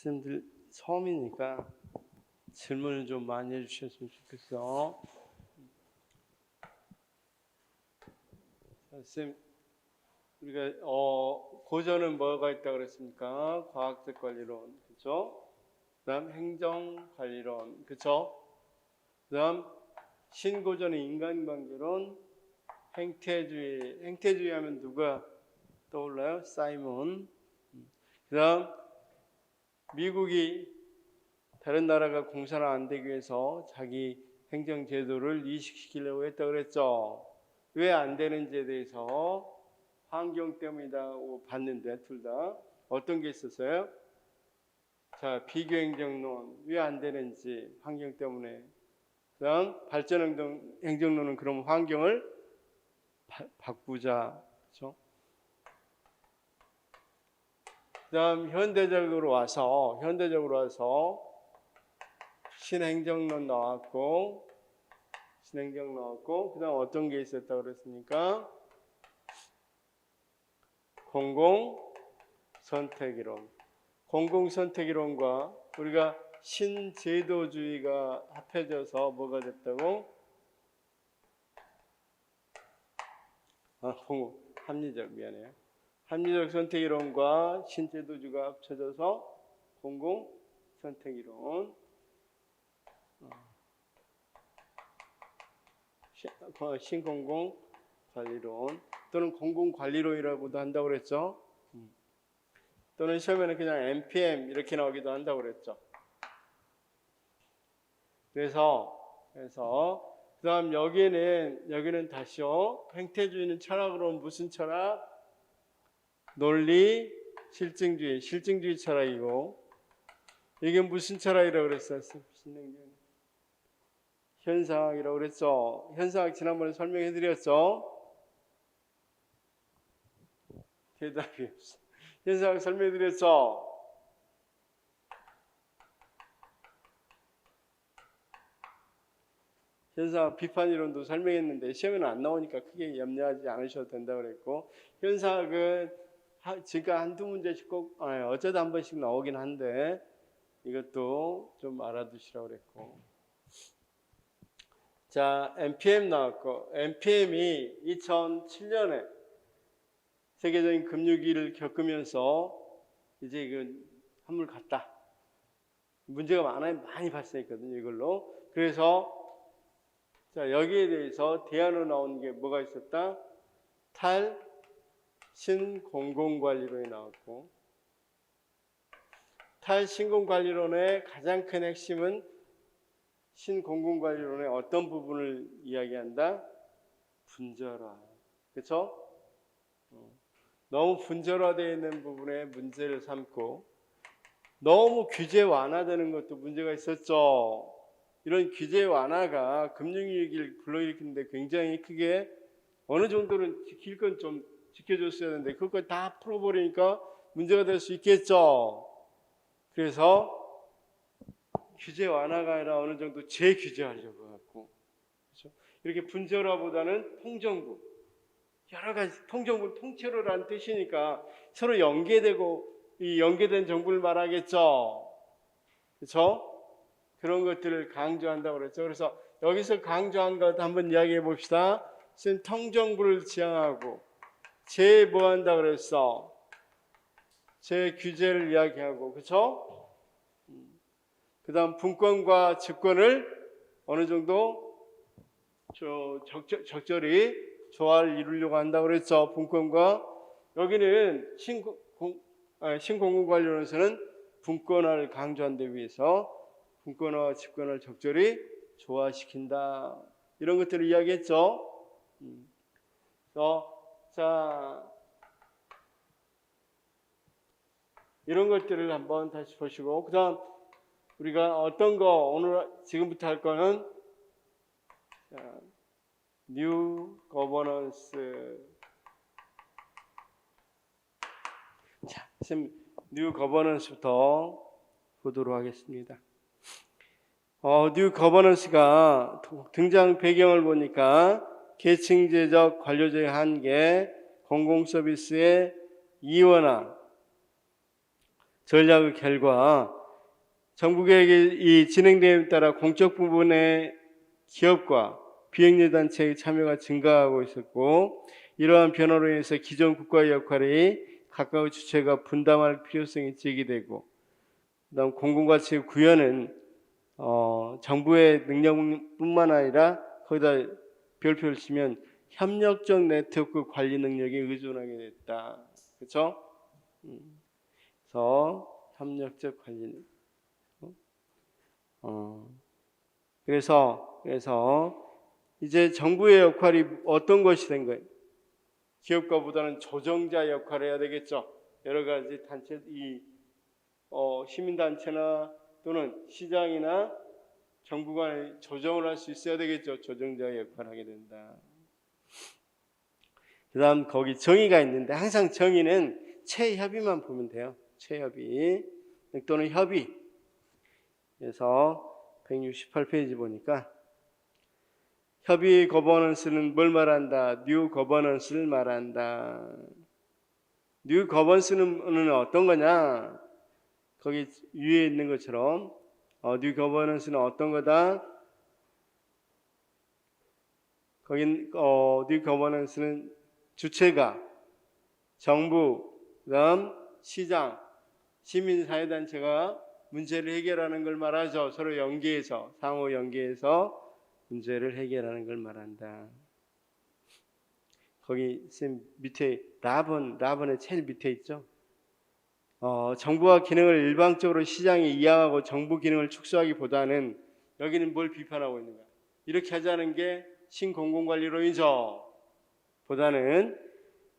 선생님들 처음이니까 질문을 좀 많이 해주셨으면 좋겠어. 선생님, 우리가 고전은 뭐가 있다 그랬습니까? 과학적 관리론, 그렇죠? 그다음 행정 관리론, 그렇죠? 그다음 신고전의 인간관계론, 행태주의. 행태주의 하면 누가 떠올라요? 사이먼. 그다음 미국이 다른 나라가 공산화 안 되기 위해서 자기 행정 제도를 이식시키려고 했다고 그랬죠. 왜 안 되는지에 대해서 환경 때문이라고 봤는데 둘 다 어떤 게 있었어요? 자, 비교 행정론 왜 안 되는지 환경 때문에. 그다음 발전 행정론은 그럼 환경을 바꾸자, 그렇죠? 그다음 현대적으로 와서 신행정론 나왔고 그다음 어떤 게 있었다고 그랬습니까? 공공선택이론. 공공선택이론과 우리가 신제도주의가 합해져서 뭐가 됐다고? 합리적, 미안해요. 합리적 선택이론과 신제도주의가 합쳐져서 공공선택이론. 신공공관리론 또는 공공관리론이라고도 한다고 그랬죠. 또는 시험에는 그냥 NPM 이렇게 나오기도 한다고 그랬죠. 그래서 그다음 여기는 다시요. 행태주의는 철학으로는 무슨 철학? 논리 실증주의 철학이고, 이게 무슨 철학이라고 그랬어요? 현상학이라고 그랬죠. 현상학 지난번에 설명해 드렸죠. 대답이 없어. 현상학 설명해 드렸죠. 현상학 비판이론도 설명했는데 시험에는 안 나오니까 크게 염려하지 않으셔도 된다고 그랬고, 현상학은 지금 한두 문제씩 꼭 어쩌다 한 번씩 나오긴 한데 이것도 좀 알아두시라고 그랬고. 자, NPM 나왔고, NPM이 2007년에 세계적인 금융위기를 겪으면서 이제 이건 한물 갔다. 문제가 많이 발생했거든요, 이걸로. 그래서 자, 여기에 대해서 대안으로 나온 게 뭐가 있었다? 탈신공공관리론이 나왔고, 탈신공관리론의 가장 큰 핵심은 신공공관리론의 어떤 부분을 이야기한다? 분절화. 그렇죠? 너무 분절화되어 있는 부분에 문제를 삼고 너무 규제 완화되는 것도 문제가 있었죠. 이런 규제 완화가 금융위기를 불러일으키는데 굉장히 크게 어느 정도는 지킬 건 좀 지켜줬어야 되는데 그걸 다 풀어버리니까 문제가 될 수 있겠죠. 그래서 규제 완화가 아니라 어느 정도 재규제하려고 하고, 그렇죠? 이렇게 분절화보다는 통정부, 여러 가지 통정부 통째로라는 뜻이니까 서로 연계되고 이 연계된 정부를 말하겠죠. 그렇죠? 그런 것들을 강조한다고 그랬죠. 그래서 여기서 강조한 것 한번 이야기해 봅시다. 통정부를 지향하고 뭐 한다 그랬어? 규제를 이야기하고, 그렇죠? 그다음 분권과 직권을 어느 정도 적절히 조화를 이루려고 한다고 그랬죠. 분권과 여기는 신공공관리론에서는 분권화를 강조한 데 위해서 분권화와 직권을 적절히 조화시킨다. 이런 것들을 이야기했죠. 자, 이런 것들을 한번 다시 보시고, 그다음 우리가 어떤 거 오늘 지금부터 할 거는 뉴 거버넌스. 자, 지금 뉴 거버넌스부터 보도록 하겠습니다. 뉴 거버넌스가 등장 배경을 보니까 계층제적 관료제의 한계, 공공서비스의 이원화, 전략의 결과 정부 계획이 진행됨에 따라 공적 부분의 기업과 비영리 단체의 참여가 증가하고 있었고, 이러한 변화로 인해서 기존 국가의 역할이 각각의 주체가 분담할 필요성이 제기되고, 그다음 공공가치의 구현은 정부의 능력뿐만 아니라 거기다 별표를 치면 협력적 네트워크 관리 능력에 의존하게 됐다. 그렇죠? 그래서 협력적 관리. 그래서 이제 정부의 역할이 어떤 것이 된 거예요? 기업가보다는 조정자 역할을 해야 되겠죠. 여러 가지 단체, 시민단체나 또는 시장이나 정부 간에 조정을 할 수 있어야 되겠죠. 조정자 역할을 하게 된다. 그 다음 거기 정의가 있는데, 항상 정의는 체협의만 보면 돼요. 체협의 또는 협의. 그래서 168페이지 보니까 협의 거버넌스는 뭘 말한다? 뉴 거버넌스를 말한다. 뉴 거버넌스는 어떤 거냐? 거기 위에 있는 것처럼 뉴 거버넌스는 어떤 거다? 거긴 뉴 거버넌스는 주체가 정부, 그다음 시장, 시민사회단체가 문제를 해결하는 걸 말하죠. 서로 연계해서, 상호 연계해서 문제를 해결하는 걸 말한다. 거기 쌤 밑에 라본의 제일 밑에 있죠. 정부와 기능을 일방적으로 시장이 이양하고 정부 기능을 축소하기보다는, 여기는 뭘 비판하고 있는가? 이렇게 하자는 게 신공공관리론이죠. 보다는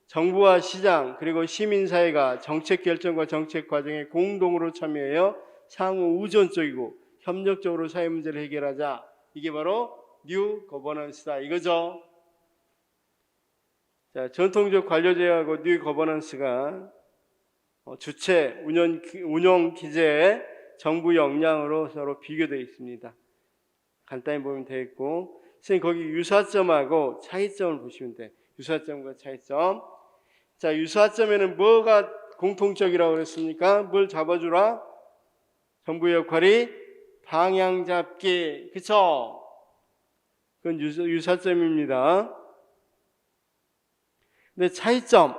정부와 시장 그리고 시민사회가 정책 결정과 정책 과정에 공동으로 참여하여 상호 우존적이고 협력적으로 사회 문제를 해결하자. 이게 바로 뉴 거버넌스다 이거죠. 자, 전통적 관료제하고 뉴 거버넌스가 주체, 운영 기재, 정부 역량으로 서로 비교되어 있습니다. 간단히 보면 되겠고, 선생님 거기 유사점하고 차이점을 보시면 돼. 유사점과 차이점. 자, 유사점에는 뭐가 공통적이라고 그랬습니까? 뭘 잡아주라? 정부의 역할이 방향 잡기, 그쵸? 그건 유사점입니다. 근데 차이점,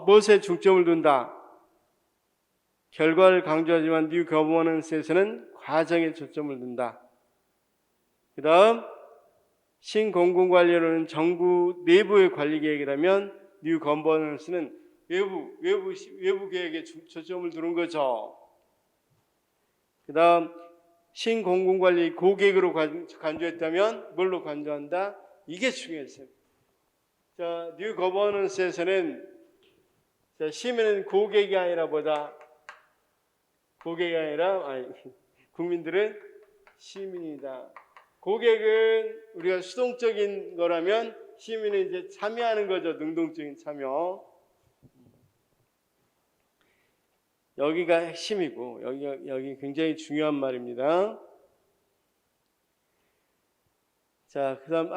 무엇에 중점을 둔다? 결과를 강조하지만 뉴 거버넌스에서는 과정에 초점을 둔다. 그 다음 신공공관리론은 정부 내부의 관리 계획이라면 뉴 거버넌스는 외부 계획에 초점을 두는 거죠. 그 다음 신공공관리 고계획으로 간주했다면 뭘로 간주한다? 이게 중요했어요. 자, 뉴 거버넌스에서는 시민은 고객이 아니라 뭐다? 고객이 아니라 국민들은 시민이다. 고객은 우리가 수동적인 거라면 시민은 이제 참여하는 거죠. 능동적인 참여. 여기가 핵심이고 여기 굉장히 중요한 말입니다. 자, 그다음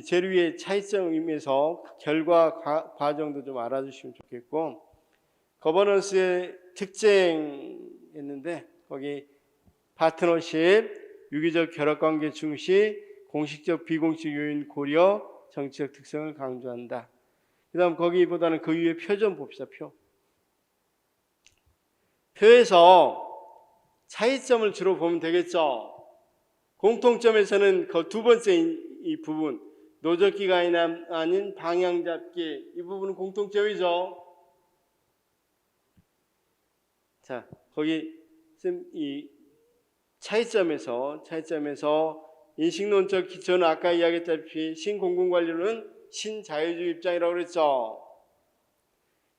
제일 위에 차이점임에서 결과 과정도 좀 알아주시면 좋겠고, 거버넌스의 특징했는데 거기 파트너십, 유기적 결합관계 중시, 공식적 비공식 요인 고려, 정치적 특성을 강조한다. 그다음 거기보다는 그 위에 표 좀 봅시다. 표에서 차이점을 주로 보면 되겠죠. 공통점에서는 그 두 번째 이 부분, 노적기가 아닌 방향 잡기, 이 부분은 공통점이죠. 자, 거기 이 차이점에서 인식론적 기초는 아까 이야기했다시피 신공공관리론은 신자유주의 입장이라고 그랬죠.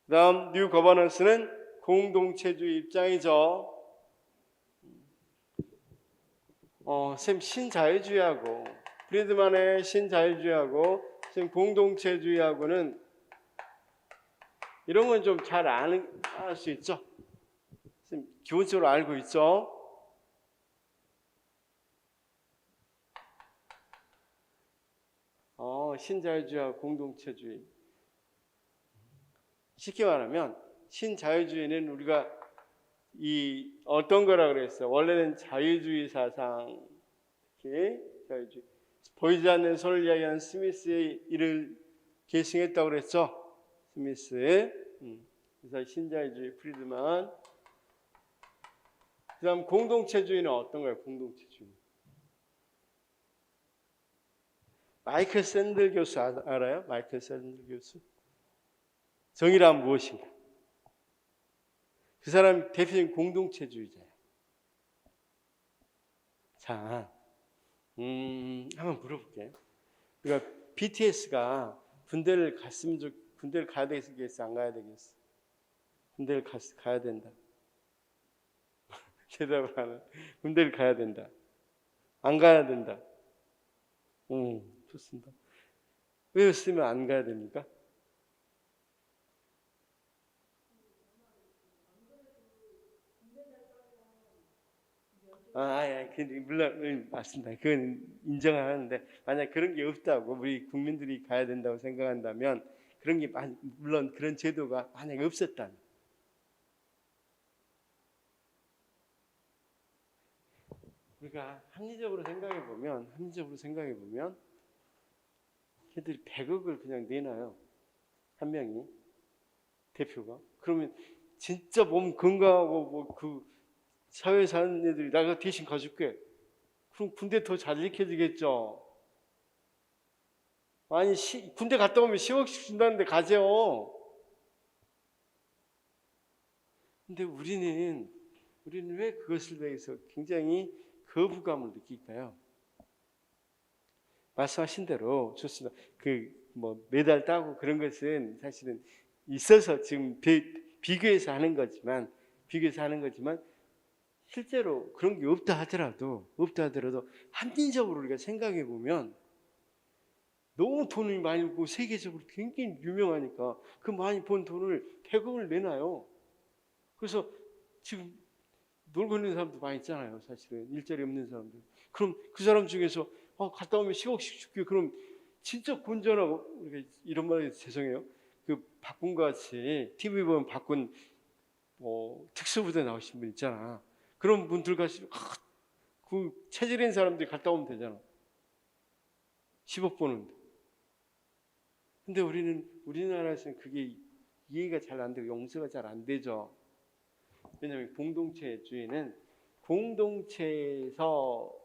그 다음 뉴 거버넌스는 공동체주의 입장이죠. 쌤 신자유주의하고 프리드만의 신자유주의하고 쌤 공동체주의하고는 이런 건 좀 잘 알 수 있죠. 쌤 기본적으로 알고 있죠. 신자유주의와 공동체주의. 쉽게 말하면 신자유주의는 우리가 이 어떤 거라 그랬어? 원래는 자유주의 사상, 특히 자유주의. 보이지 않는 손을 이야기하는 스미스의 일을 계승했다고 그랬죠? 스미스. 그래서 신자유주의 프리드만. 그다음 공동체주의는 어떤 거예요? 공동체주의. 마이클 샌들 교수 알아요? 마이클 샌들 교수. 정의란 무엇인가? 그 사람 대표적인 공동체주의자예요. 자, 한번 물어볼게요. 그러니까 BTS가 군대를 가야 되겠어, 안 가야 되겠어? 군대를 가야 된다. 대답을 하는. 군대를 가야 된다. 안 가야 된다. 좋습니다. 왜 쓰면 안 가야 됩니까? 물론 맞습니다. 그건 인정하는데 만약 그런 게 없다고 우리 국민들이 가야 된다고 생각한다면 그런 게 물론 그런 제도가 만약 없었다면 우리가 합리적으로 생각해 보면 걔들이 100억을 그냥 내놔요. 한 명이 대표가. 그러면 진짜 몸 건강하고 뭐 그 사회에 사는 애들이 내가 대신 가줄게. 그럼 군대 더 잘 지켜지겠죠. 아니 군대 갔다 오면 10억씩 준다는데 가죠. 근데 우리는 왜 그것을 대해서 굉장히 거부감을 느낄까요? 말씀하신 대로 좋습니다. 뭐 메달 따고 그런 것은 사실은 있어서 지금 비교해서 하는 거지만 실제로 그런 게 없다 하더라도 합리적으로 우리가 생각해 보면 너무 돈을 많이 벌고 세계적으로 굉장히 유명하니까 그 많이 번 돈을 100억을 내놔요. 그래서 지금 놀고 있는 사람도 많이 있잖아요. 사실은 일자리 없는 사람들. 그럼 그 사람 중에서 갔다 오면 10억씩 줄게. 그럼 진짜 건전하고 이런 말이 죄송해요. 그 박군 같이 TV 보면 박군 특수부대 나오신 분 있잖아. 그런 분들 같이 그 체질인 사람들이 갔다 오면 되잖아. 10억 버는데. 근데 우리나라에서는 그게 이해가 잘 안 되고 용서가 잘 안 되죠. 왜냐하면 공동체주의는 공동체에서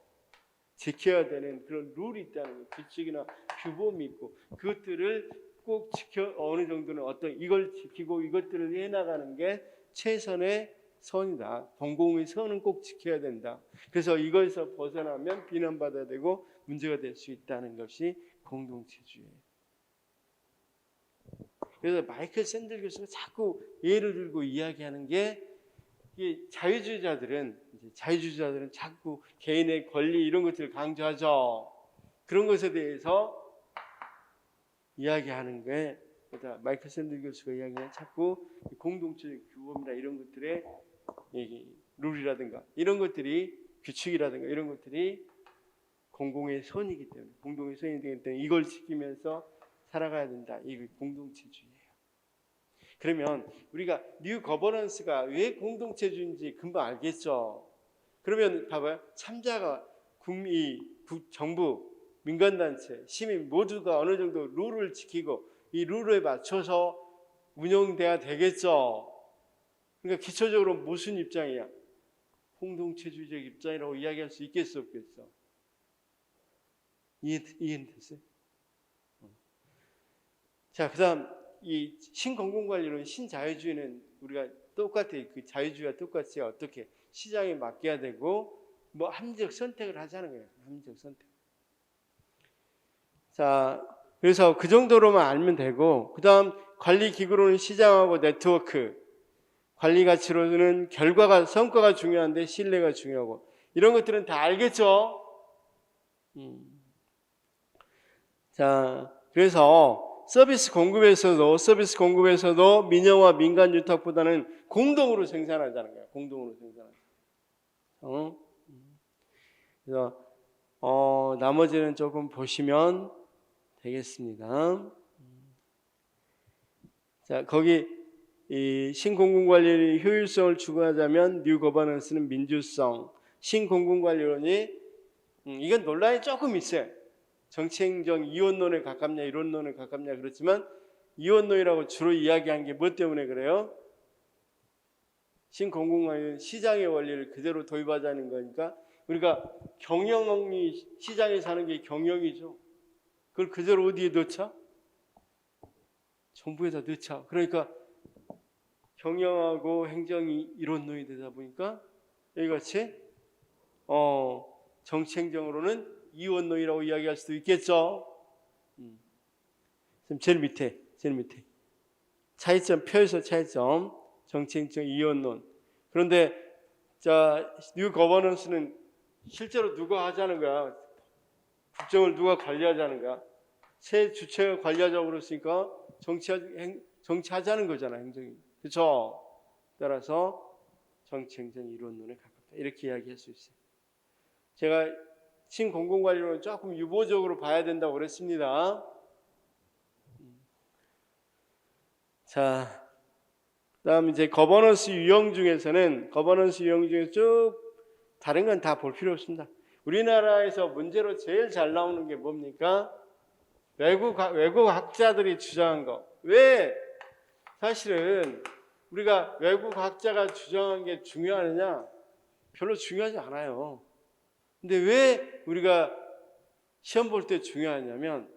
지켜야 되는 그런 룰이 있다는 거, 규칙이나 규범이 있고 그것들을 꼭 어느 정도는 이걸 지키고 이것들을 해나가는 게 최선의 선이다. 공공의 선은 꼭 지켜야 된다. 그래서 이것에서 벗어나면 비난받아야 되고 문제가 될 수 있다는 것이 공동체주의예요. 그래서 마이클 샌들 교수가 자꾸 예를 들고 이야기하는 게 자유주의자들은 자꾸 개인의 권리 이런 것들을 강조하죠. 그런 것에 대해서 이야기하는 게 마이클 샌들 교수가 이야기하는 자꾸 공동체적 규범이나 이런 것들의 룰이라든가 이런 것들이 규칙이라든가 이런 것들이 공공의 선이기 때문에 공동의 선이 되기 때문에 이걸 지키면서 살아가야 된다. 이게 공동체주의예요. 그러면 우리가 뉴 거버넌스가 왜 공동체주의인지 금방 알겠죠. 그러면 봐봐요. 참자가 정부, 민간단체, 시민 모두가 어느 정도 룰을 지키고 이 룰에 맞춰서 운영돼야 되겠죠. 그러니까 기초적으로 무슨 입장이야? 공동체주의적 입장이라고 이야기할 수 있겠어 없겠어? 이해는 됐어요? 자, 그 다음 이 신공공관리론, 신자유주의는 우리가 똑같이 그 자유주의와 똑같이 어떻게 시장에 맡겨야 되고 뭐 합리적 선택을 하자는 거예요. 합리적 선택. 자, 그래서 그 정도로만 알면 되고 그 다음 관리기구로는 시장하고 네트워크, 관리 가치로는 성과가 중요한데 신뢰가 중요하고 이런 것들은 다 알겠죠? 자, 그래서 서비스 공급에서도 민영화 민간 유탁보다는 공동으로 생산하자는 거예요. 공동으로 생산하자. 그래서 나머지는 조금 보시면 되겠습니다. 자, 거기 이 신공공관리의 효율성을 추구하자면 뉴 거버넌스는 민주성, 신공공관리론이 이건 논란이 조금 있어요. 정치행정 이원론에 가깝냐 이론론에 가깝냐 그렇지만 이원론이라고 주로 이야기한 게 뭐 때문에 그래요? 신공공관리는 시장의 원리를 그대로 도입하자는 거니까 우리가 경영이 시장에 사는 게 경영이죠. 그걸 그대로 어디에 넣자? 정부에다 넣자. 그러니까 경영하고 행정이 이론론이 되다 보니까 여기같이 정치행정으로는 이원론이라고 이야기할 수도 있겠죠. 제일 밑에 차이점 표에서 차이점 정치행정 이원론. 그런데 자 뉴 거버넌스는 실제로 누가 하자는 거야? 국정을 누가 관리하자는 거야? 새 주체가 관리하자고 그랬으니까 정치하자는 거잖아, 행정이. 그렇죠? 따라서 정치행정 이론론에 가깝다. 이렇게 이야기할 수 있어요. 제가 신공공관리론은 조금 유보적으로 봐야 된다고 그랬습니다. 자, 그다음 이제 거버넌스 유형 중에서는 쭉 다른 건 다 볼 필요 없습니다. 우리나라에서 문제로 제일 잘 나오는 게 뭡니까? 외국 학자들이 주장한 거. 왜 사실은 우리가 외국 학자가 주장한 게 중요하느냐? 별로 중요하지 않아요. 근데 왜 우리가 시험 볼 때 중요하냐면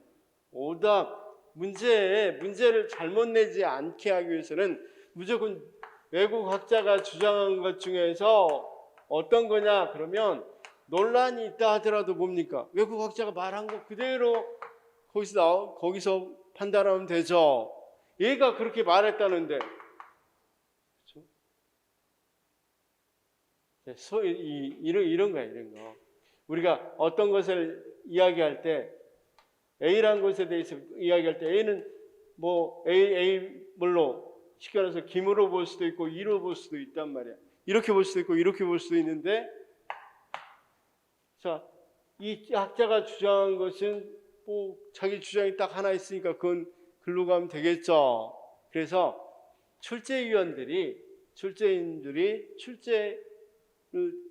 오답 문제를 잘못 내지 않게 하기 위해서는 무조건 외국 학자가 주장한 것 중에서 어떤 거냐 그러면 논란이 있다 하더라도 뭡니까? 외국 학자가 말한 거 그대로 거기서 판단하면 되죠. 얘가 그렇게 말했다는데 그렇죠? 이런 거야, 이런 거. 우리가 어떤 것을 이야기할 때 A라는 것에 대해서 이야기할 때 A는 뭐 물로 쉽게 말해서 김으로 볼 수도 있고 이로 볼 수도 있단 말이야. 이렇게 볼 수도 있고 이렇게 볼 수도 있는데 자, 이 학자가 주장한 것은 뭐 자기 주장이 딱 하나 있으니까 그건 글로 가면 되겠죠. 그래서 출제인들이 출제를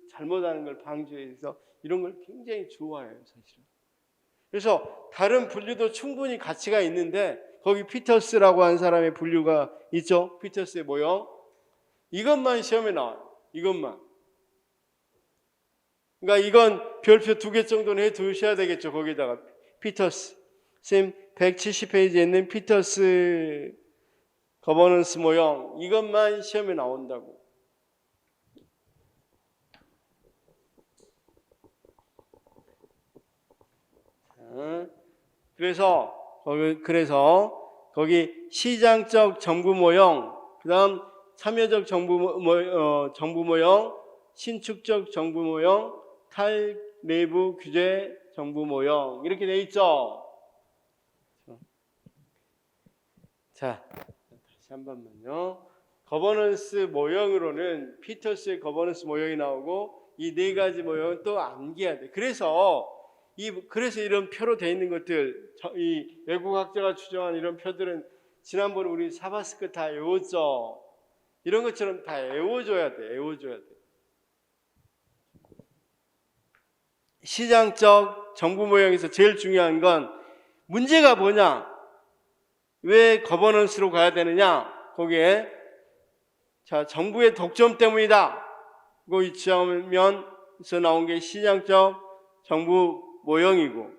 잘못하는 걸 방지해서 이런 걸 굉장히 좋아해요, 사실은. 그래서 다른 분류도 충분히 가치가 있는데 거기 피터스라고 하는 사람의 분류가 있죠. 피터스의 모형. 이것만 시험에 나와요. 이것만. 그러니까 이건 별표 2개 정도는 해두셔야 되겠죠. 거기다가 피터스. 쌤 170페이지에 있는 피터스 거버넌스 모형. 이것만 시험에 나온다고. 그래서 거기 시장적 정부 모형, 그다음 참여적 정부 모형, 신축적 정부 모형, 탈내부 규제 정부 모형 이렇게 돼 있죠. 자, 다시 한 번만요. 거버넌스 모형으로는 피터스의 거버넌스 모형이 나오고 이 네 가지 모형은 또 암기해야 돼. 그래서 이런 표로 되어 있는 것들, 이 외국 학자가 추정한 이런 표들은 지난번에 우리 사바스크 다 외웠죠. 이런 것처럼 다 외워줘야 돼. 시장적 정부 모형에서 제일 중요한 건 문제가 뭐냐? 왜 거버넌스로 가야 되느냐? 거기에 자 정부의 독점 때문이다. 그거 이치하면서 나온 게 시장적 정부 모형이고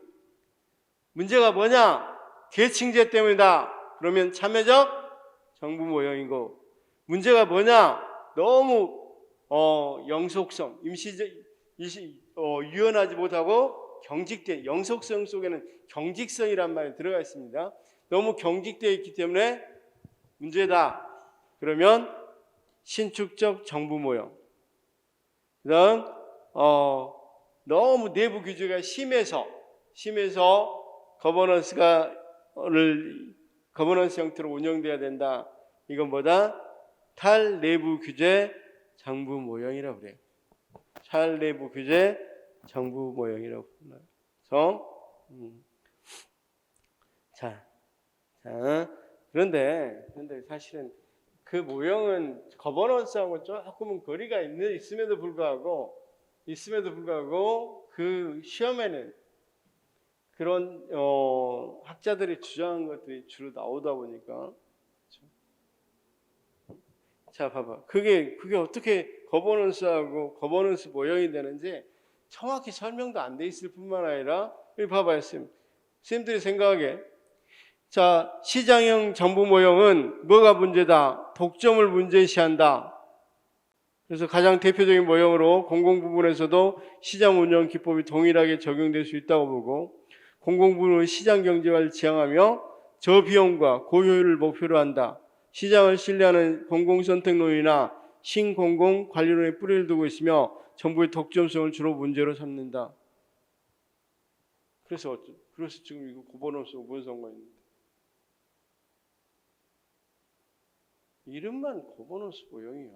문제가 뭐냐? 계층제 때문이다. 그러면 참여적 정부 모형이고 문제가 뭐냐? 너무 영속성, 유연하지 못하고 경직된 영속성 속에는 경직성이란 말이 들어가 있습니다. 너무 경직되어 있기 때문에 문제다. 그러면 신축적 정부 모형. 그다음 너무 내부 규제가 심해서 거버넌스 형태로 운영돼야 된다. 이건 뭐다? 탈내부 규제 정부 모형이라고 그래요. 탈내부 규제 정부 모형이라고 불러요. 자, 그런데 사실은 그 모형은 거버넌스하고 조금은 거리가 있음에도 불구하고 그 시험에는 그런 학자들이 주장한 것들이 주로 나오다 보니까 자 봐봐 그게 어떻게 거버넌스 모형이 되는지 정확히 설명도 안 돼 있을 뿐만 아니라 여기 봐봐요 쌤들이 생각하기에 자 시장형 정부 모형은 뭐가 문제다? 독점을 문제시한다. 그래서 가장 대표적인 모형으로 공공부문에서도 시장 운영 기법이 동일하게 적용될 수 있다고 보고 공공부문의 시장 경쟁을 지향하며 저비용과 고효율을 목표로 한다. 시장을 신뢰하는 공공선택론이나 신공공 관리론에 뿌리를 두고 있으며 정부의 독점성을 주로 문제로 삼는다. 그래서 지금 이거 거버넌스하고 뭔 상관이 있는데? 이름만 거버넌스 모형이야.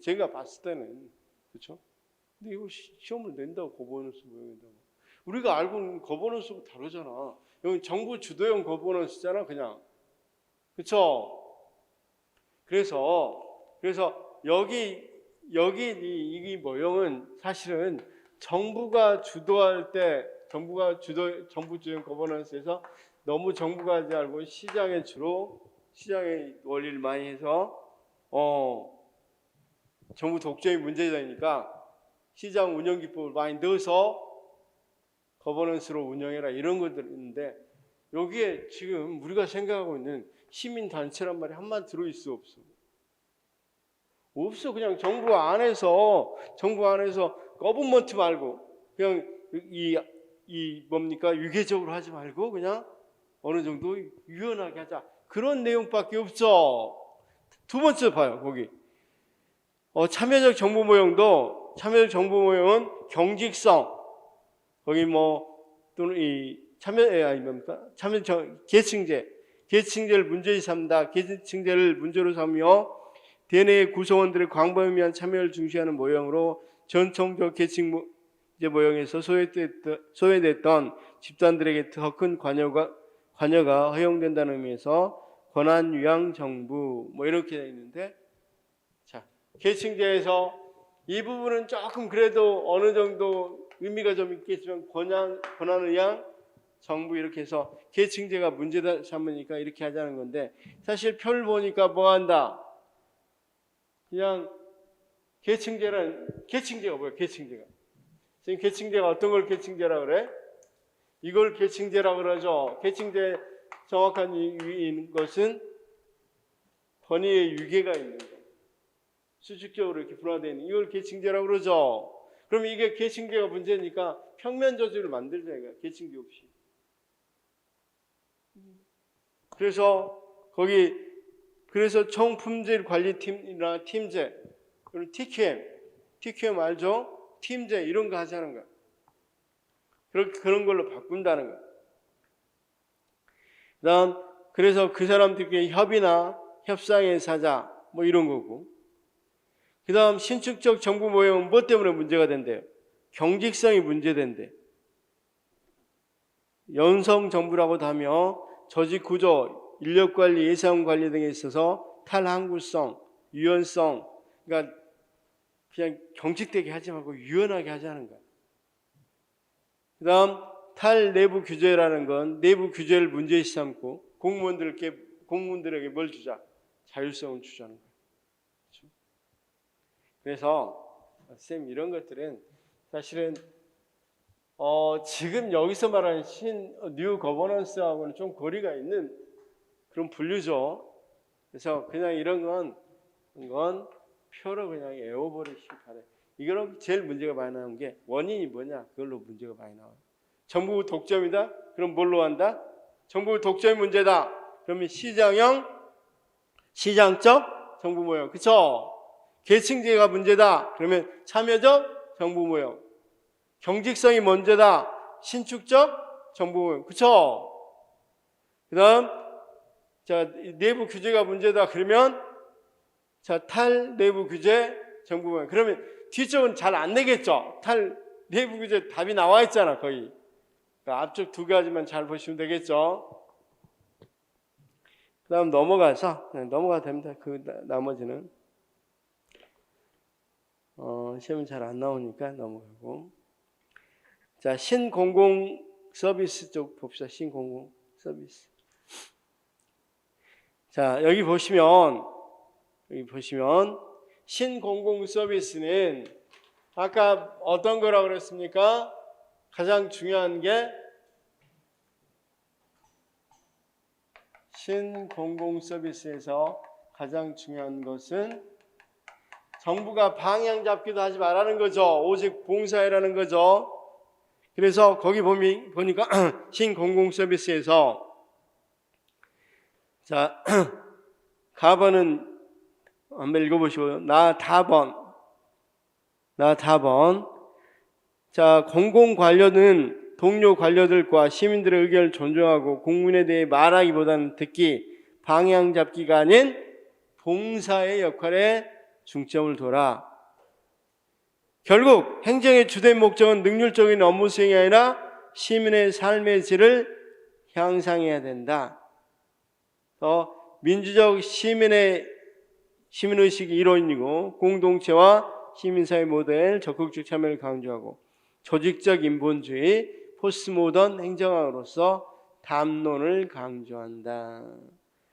제가 봤을 때는 그렇죠? 근데 이거 시험을 낸다고 거버넌스 모형이다고. 우리가 알고 있는 거버넌스하고 다르잖아. 여기 정부 주도형 거버넌스잖아, 그냥. 그렇죠? 그래서 여기 이 모형은 사실은 정부가 주도할 때 정부 주도형 거버넌스에서 너무 정부가 하지 않고 시장의 원리를 많이 해서 정부 독점이 문제되니까 시장 운영 기법을 많이 넣어서 거버넌스로 운영해라 이런 것들이 있는데 여기에 지금 우리가 생각하고 있는 시민단체란 말이 한마디 들어있어 없어. 그냥 정부 안에서 거버먼트 말고 그냥 이 뭡니까 유계적으로 하지 말고 그냥 어느 정도 유연하게 하자 그런 내용밖에 없어. 두 번째 봐요 거기 참여적 정부 모형은 경직성 거기 또는 이 계층제를 문제로 삼다. 계층제를 문제로 삼으며 대내의 구성원들의 광범위한 위한 참여를 중시하는 모형으로 전통적 계층제 모형에서 소외됐던 집단들에게 더 큰 관여가 허용된다는 의미에서 권한유양 정부 이렇게 되어 있는데 자 계층제에서 이 부분은 조금 그래도 어느 정도 의미가 좀 있겠지만 권한의양 정부 이렇게 해서 계층제가 문제다 삼으니까 이렇게 하자는 건데 사실 표를 보니까 뭐 한다? 그냥 계층제가 뭐야? 계층제가 지금 계층제가 어떤 걸 계층제라 그래? 이걸 계층제라 그러죠. 계층제 정확한 것은 권위의 유계가 있는 거. 수직적으로 이렇게 분화되어 있는 이걸 계층제라고 그러죠. 그럼 이게 계층제가 문제니까 평면 저지를 만들자 이거야. 계층제 없이. 그래서 총품질 관리팀이나 팀제 그리고 TQM 알죠? 팀제 이런 거 하자는 거야. 그런 걸로 바꾼다는 거야. 그다음 그래서 그 사람들끼리 협의나 협상의 사자 이런 거고. 그다음 신축적 정부 모형은 뭐 때문에 문제가 된대요? 경직성이 문제된대. 연성 정부라고도 하며 조직 구조, 인력 관리, 예산 관리 등에 있어서 탈항구성, 유연성, 그러니까 그냥 경직되게 하지 말고 유연하게 하자는 거야. 그다음 탈내부 규제라는 건 내부 규제를 문제시 삼고 공무원들에게 뭘 주자? 자율성을 주자는 거야. 그렇죠? 그래서 쌤 이런 것들은 사실은 지금 여기서 말하는 뉴 거버넌스하고는 좀 거리가 있는 그런 분류죠. 그래서 그냥 이런 건 표로 그냥 외워버리시기 바래요. 이거는 제일 문제가 많이 나오는 게 원인이 뭐냐? 그걸로 문제가 많이 나와요. 정부 독점이다? 그럼 뭘로 한다? 정부 독점이 문제다. 그러면 시장적 정부 모형. 그쵸? 계층제가 문제다. 그러면 참여적 정부 모형. 경직성이 문제다. 신축적 정부 모형. 그쵸? 그 다음, 내부 규제가 문제다. 그러면, 탈내부 규제 정부 모형. 그러면 뒤쪽은 잘 안 되겠죠? 내부 규제 답이 나와 있잖아, 거의. 그러니까 앞쪽 두 가지만 잘 보시면 되겠죠? 그다음 넘어가서 넘어가도 됩니다. 그 나머지는 시험이 잘 안 나오니까 넘어가고. 자, 신공공 서비스 쪽 봅시다. 신공공 서비스. 자, 여기 보시면 신공공 서비스는 아까 어떤 거라고 그랬습니까? 가장 중요한 게 신공공 서비스에서 가장 중요한 것은 정부가 방향 잡기도 하지 말라는 거죠. 오직 봉사해라는 거죠. 그래서 거기 보니까 신공공 서비스에서 자, 가번은 한번 읽어보시고요. 나 다번. 자, 공공 관료는 동료 관료들과 시민들의 의견을 존중하고 공문에 대해 말하기보다는 듣기, 방향 잡기가 아닌 봉사의 역할에 중점을 둬라. 결국 행정의 주된 목적은 능률적인 업무 수행이 아니라 시민의 삶의 질을 향상해야 된다. 민주적 시민의식이 이론이고 공동체와 시민사회 모델 적극적 참여를 강조하고 조직적 인본주의 포스트모던 행정학으로서 담론을 강조한다.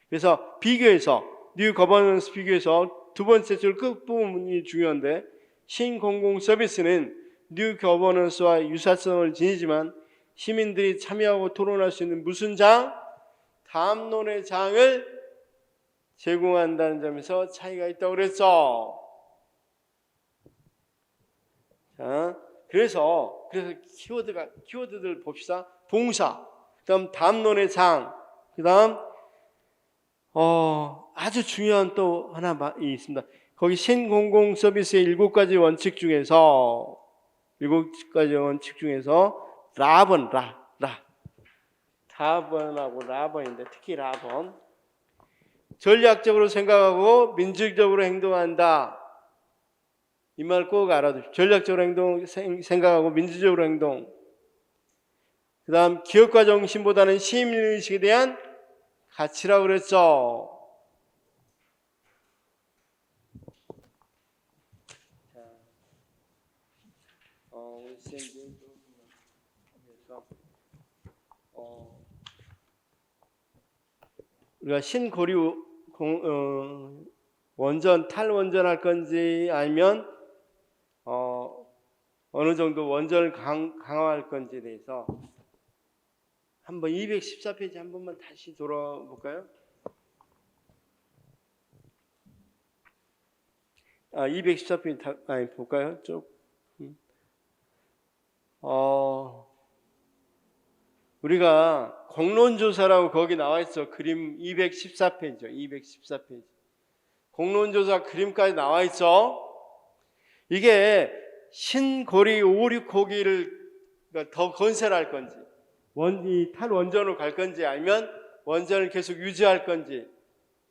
그래서 비교해서 뉴 거버넌스 비교해서 두 번째 줄 끝부분이 중요한데 신공공 서비스는 뉴 거버넌스와 유사성을 지니지만 시민들이 참여하고 토론할 수 있는 무슨 장? 담론의 장을 제공한다는 점에서 차이가 있다고 그랬죠. 자, 그래서 키워드들 봅시다. 봉사, 그다음 담론의 장, 그다음 아주 중요한 또 하나 있습니다. 거기 신공공 서비스의 7가지 원칙 중에서 라번하고 라번인데 특히 라번 전략적으로 생각하고 민주적으로 행동한다. 이 말 꼭 알아두십시오. 전략적으로 생각하고 민주적으로 행동. 그 다음 기업가 정신보다는 시민의식에 대한 가치라고 그랬죠. 우리가 신고리 원전 탈원전할 건지 아니면 어느 정도 원전을 강화할 건지에 대해서 한번 214페이지 한 번만 다시 돌아볼까요? 214페이지 볼까요? 우리가 공론조사라고 거기 나와 있어. 그림 214페이지죠. 214페이지. 공론조사 그림까지 나와 있죠. 이게 신고리 5,6호기를 더 건설할 건지 이 탈원전으로 갈 건지 아니면 원전을 계속 유지할 건지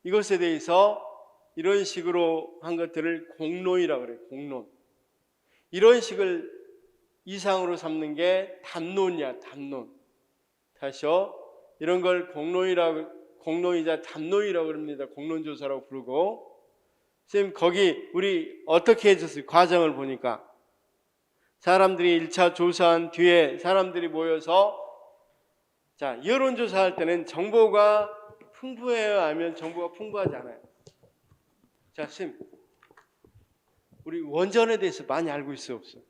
이것에 대해서 이런 식으로 한 것들을 공론이라고 그래요. 공론. 이런 식을 이상으로 삼는 게 담론이야. 담론. 다시요. 이런 걸 공론이자 담론이라고 합니다. 공론조사라고 부르고. 선생님 거기 우리 어떻게 해줬어요? 과정을 보니까 사람들이 1차 조사한 뒤에 사람들이 모여서 자 여론조사할 때는 정보가 풍부해요? 아니면 정보가 풍부하지 않아요? 자 선생님 우리 원전에 대해서 많이 알고 있어요? 없어요?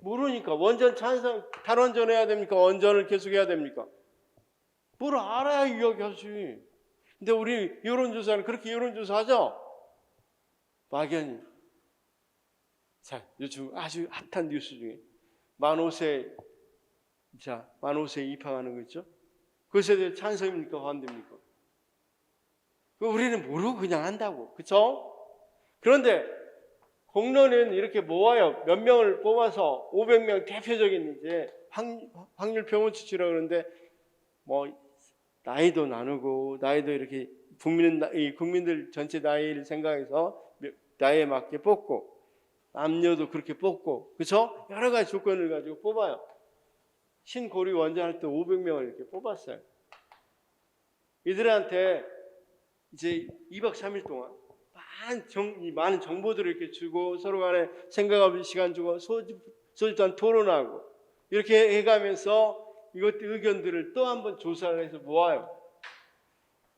모르니까 원전 찬성 탈원전 해야 됩니까? 원전을 계속해야 됩니까? 뭘 알아야 이야기하지. 근데 우리 여론조사는 그렇게 여론조사하죠? 막연히. 자, 요즘 아주 핫한 뉴스 중에 만 5세 입학하는 거 있죠? 그것에 대해 찬성입니까? 반대입니까? 우리는 모르고 그냥 한다고. 그렇죠? 그런데 공론은 이렇게 모아요. 몇 명을 뽑아서 500명 대표적인 이제 확률 평균 추출이라고 그러는데 뭐 나이도 나누고 나이도 이렇게 국민들 전체 나이를 생각해서 나이에 맞게 뽑고 남녀도 그렇게 뽑고 그렇죠? 여러 가지 조건을 가지고 뽑아요. 신고리 원전할 때 500명을 이렇게 뽑았어요. 이들한테 이제 2박 3일 동안 많은 정보들을 이렇게 주고 서로 간에 생각할 시간 주고 소집단 토론하고 이렇게 해가면서 이것 의견들을 또 한번 조사를 해서 모아요.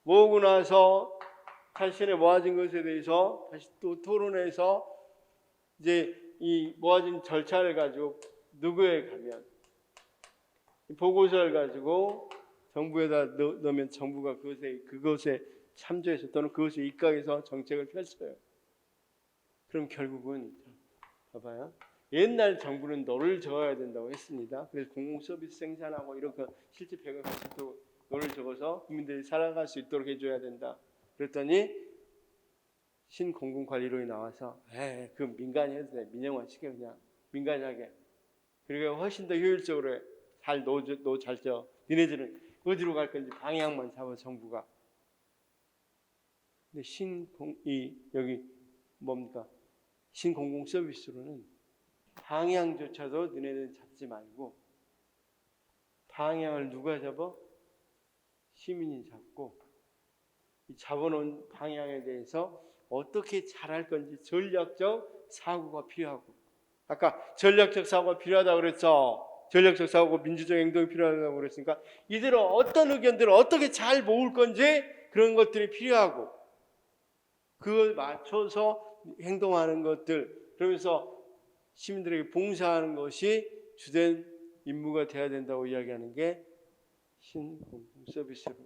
모으고 나서 자신의 모아진 것에 대해서 다시 또 토론해서 이제 이 모아진 절차를 가지고 누구에 가면 보고서를 가지고 정부에다 넣으면 정부가 그것에 참조해서 또는 그것에 입각해서 정책을 펼쳐요. 그럼 결국은 봐봐요. 옛날 정부는 노를 저어야 된다고 했습니다. 그래서 공공 서비스 생산하고 이런 거 실제 배경할 수 있도록 노를 적어서 국민들이 살아갈 수 있도록 해줘야 된다. 그랬더니 신공공관리론이 나와서 그 민간이 해도 돼. 민영화 시켜 그냥 민간이 하게. 그리고 훨씬 더 효율적으로 잘 잘 져. 니네들은 어디로 갈 건지 방향만 잡아 정부가. 근데 여기 뭡니까? 신공공 서비스로는 방향조차도 너네들은 잡지 말고 방향을 누가 잡아? 시민이 잡고 이 잡아놓은 방향에 대해서 어떻게 잘할 건지 전략적 사고가 필요하고 아까 전략적 사고가 필요하다고 그랬죠. 전략적 사고고 민주적 행동이 필요하다고 그랬으니까 이들은 어떤 의견들을 어떻게 잘 모을 건지 그런 것들이 필요하고 그걸 맞춰서 행동하는 것들 그러면서 시민들에게 봉사하는 것이 주된 임무가 돼야 된다고 이야기하는 게 신공공 서비스입니다.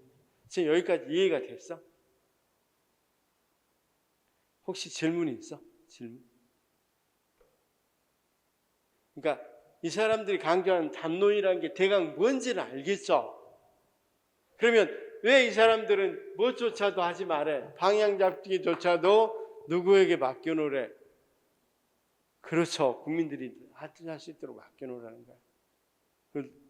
지금 여기까지 이해가 됐어? 혹시 질문이 있어? 질문? 그러니까 이 사람들이 강조하는 담론이라는 게 대강 뭔지는 알겠죠? 그러면 왜 이 사람들은 무엇조차도 하지 말래? 방향 잡기조차도 누구에게 맡겨놓으래? 그렇죠. 국민들이 할 수 있도록 맡겨놓으라는 거야.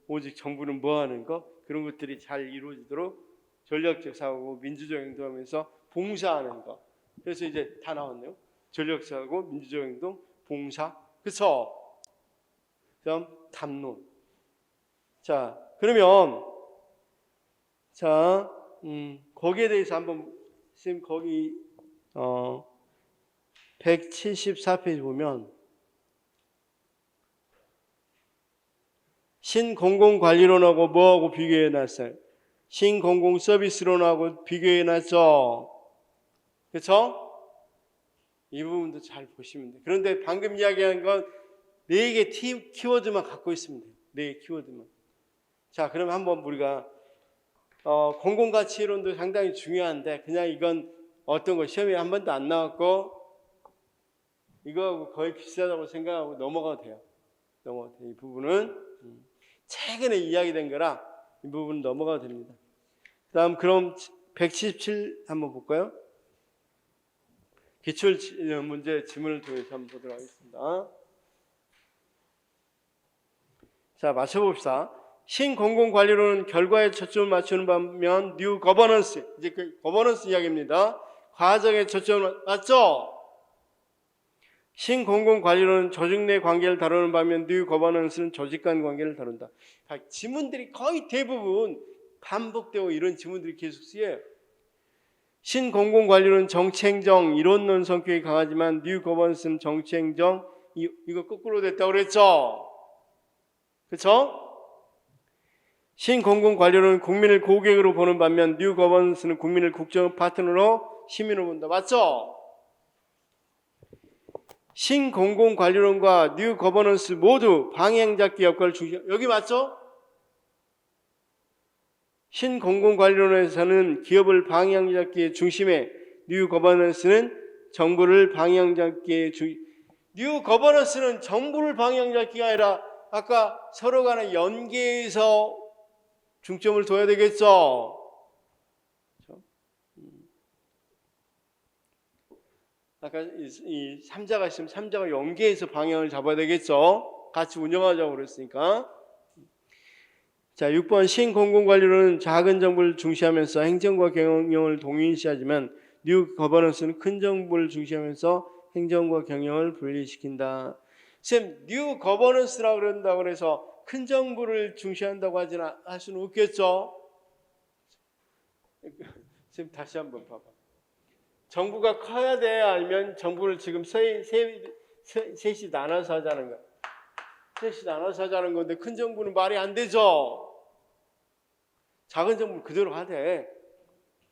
오직 정부는 뭐 하는 거? 그런 것들이 잘 이루어지도록 전략적 사고고 민주적 행동하면서 봉사하는 거. 그래서 이제 다 나왔네요. 전략적 사고, 민주적 행동, 봉사. 그렇죠? 그다음 담론. 자, 그러면 거기에 대해서 한번 선생님 거기 174페이지 보면 신공공관리론하고 뭐하고 비교해놨어요? 신공공서비스론하고 비교해놨죠. 그렇죠? 이 부분도 잘 보시면 돼요. 그런데 방금 이야기한 건 4개 키워드만 갖고 있으면 돼요. 4개 키워드만. 자, 그럼 한번 우리가 공공가치론도 상당히 중요한데 그냥 이건 어떤 거 시험에 한 번도 안 나왔고 이거하고 거의 비슷하다고 생각하고 넘어가도 돼요. 이 부분은 최근에 이야기된 거라 이 부분은 넘어가도 됩니다. 다음 그럼 177 한번 볼까요? 기출 문제 지문을 통해서 한번 보도록 하겠습니다. 자, 맞춰봅시다. 신공공관리론은 결과에 초점을 맞추는 반면 뉴 거버넌스, 이제 그 거버넌스 이야기입니다. 과정에 초점을 맞죠? 신공공관리론은 조직 내 관계를 다루는 반면 뉴 거버넌스는 조직 간 관계를 다룬다. 지문들이 거의 대부분 반복되고 이런 지문들이 계속 쓰여요. 신공공관리론은 정치행정, 이론론 성격이 강하지만 뉴 거버넌스는 정치행정, 이거 거꾸로 됐다고 그랬죠? 그렇죠? 신공공관리론은 국민을 고객으로 보는 반면 뉴 거버넌스는 국민을 국정 파트너로 시민으로 본다. 맞죠? 신공공관리론과 뉴 거버넌스 모두 방향잡기 역할을 중시한다. 여기 맞죠? 신공공관리론에서는 기업을 방향잡기의 중심에 뉴 거버넌스는 정부를 방향잡기의 뉴 거버넌스는 정부를 방향잡기가 아니라 아까 서로 간의 연계에서 중점을 둬야 되겠죠. 아까 이 3자가 있으면 3자가 연계해서 방향을 잡아야 되겠죠. 같이 운영하자고 그랬으니까. 자, 6번 신공공관리론은 작은 정부를 중시하면서 행정과 경영을 동일시하지만 뉴 거버넌스는 큰 정부를 중시하면서 행정과 경영을 분리시킨다. 쌤, 뉴 거버넌스라고 그런다고 그래서 큰 정부를 중시한다고 할 수는 없겠죠. 지금 다시 한번 봐봐. 정부가 커야 돼? 아니면 정부를 지금 셋이 나눠서 하자는 거야? 셋이 나눠서 하자는 건데 큰 정부는 말이 안 되죠. 작은 정부는 그대로 하되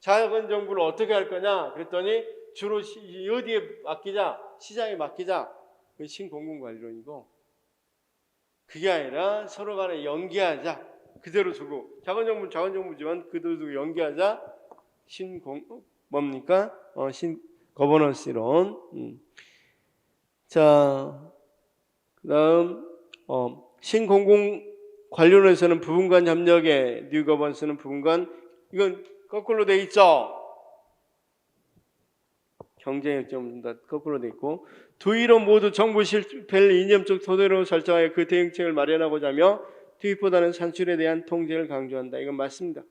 작은 정부를 어떻게 할 거냐? 그랬더니 주로 어디에 맡기자? 시장에 맡기자. 그게 신공공관리론이고 그게 아니라 서로 간에 연계하자. 그대로 두고 작은 정부는 작은 정부지만 그대로 두고 연계하자. 뭡니까? 거버넌스론. 자, 그다음 신공공 관료론에서는 부분간 협력에 뉴 거버넌스는 부분간 이건 거꾸로 돼 있죠. 경쟁협정 다 거꾸로 돼 있고 두 이론 모두 정부 실패를 이념적 토대로 설정하여 그 대응책을 마련하고자 하며 투입보다는 산출에 대한 통제를 강조한다. 이건 맞습니다.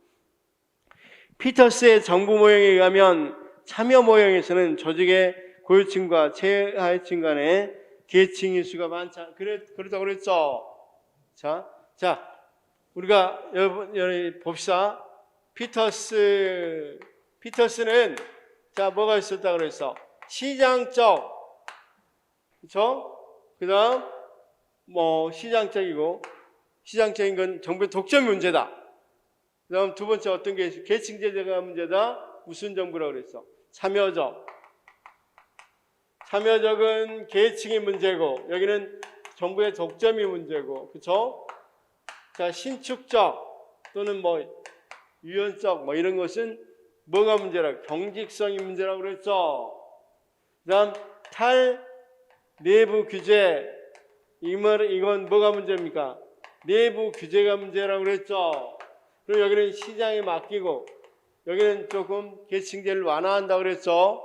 피터스의 정부 모형에 의하면 참여 모형에서는 조직의 고유층과 최하위층 간의 계층 일수가 많자. 그렇다고 그랬죠. 자, 우리가 여러분 봅시다. 피터스는 자 뭐가 있었다 그랬어? 시장적, 그렇죠? 그다음 시장적인 건 정부의 독점 문제다. 그다음 두 번째 어떤 게 있어? 계층제재가 문제다. 무슨 정부라고 그랬어? 참여적은 계층이 문제고 여기는 정부의 독점이 문제고, 그렇죠? 자, 신축적 또는 유연적 이런 것은 뭐가 문제라? 경직성이 문제라고 그랬죠. 그다음 내부 규제, 이건 뭐가 문제입니까? 내부 규제가 문제라고 그랬죠. 그리고 여기는 시장에 맡기고 여기는 조금 계층제를 완화한다고 그랬죠.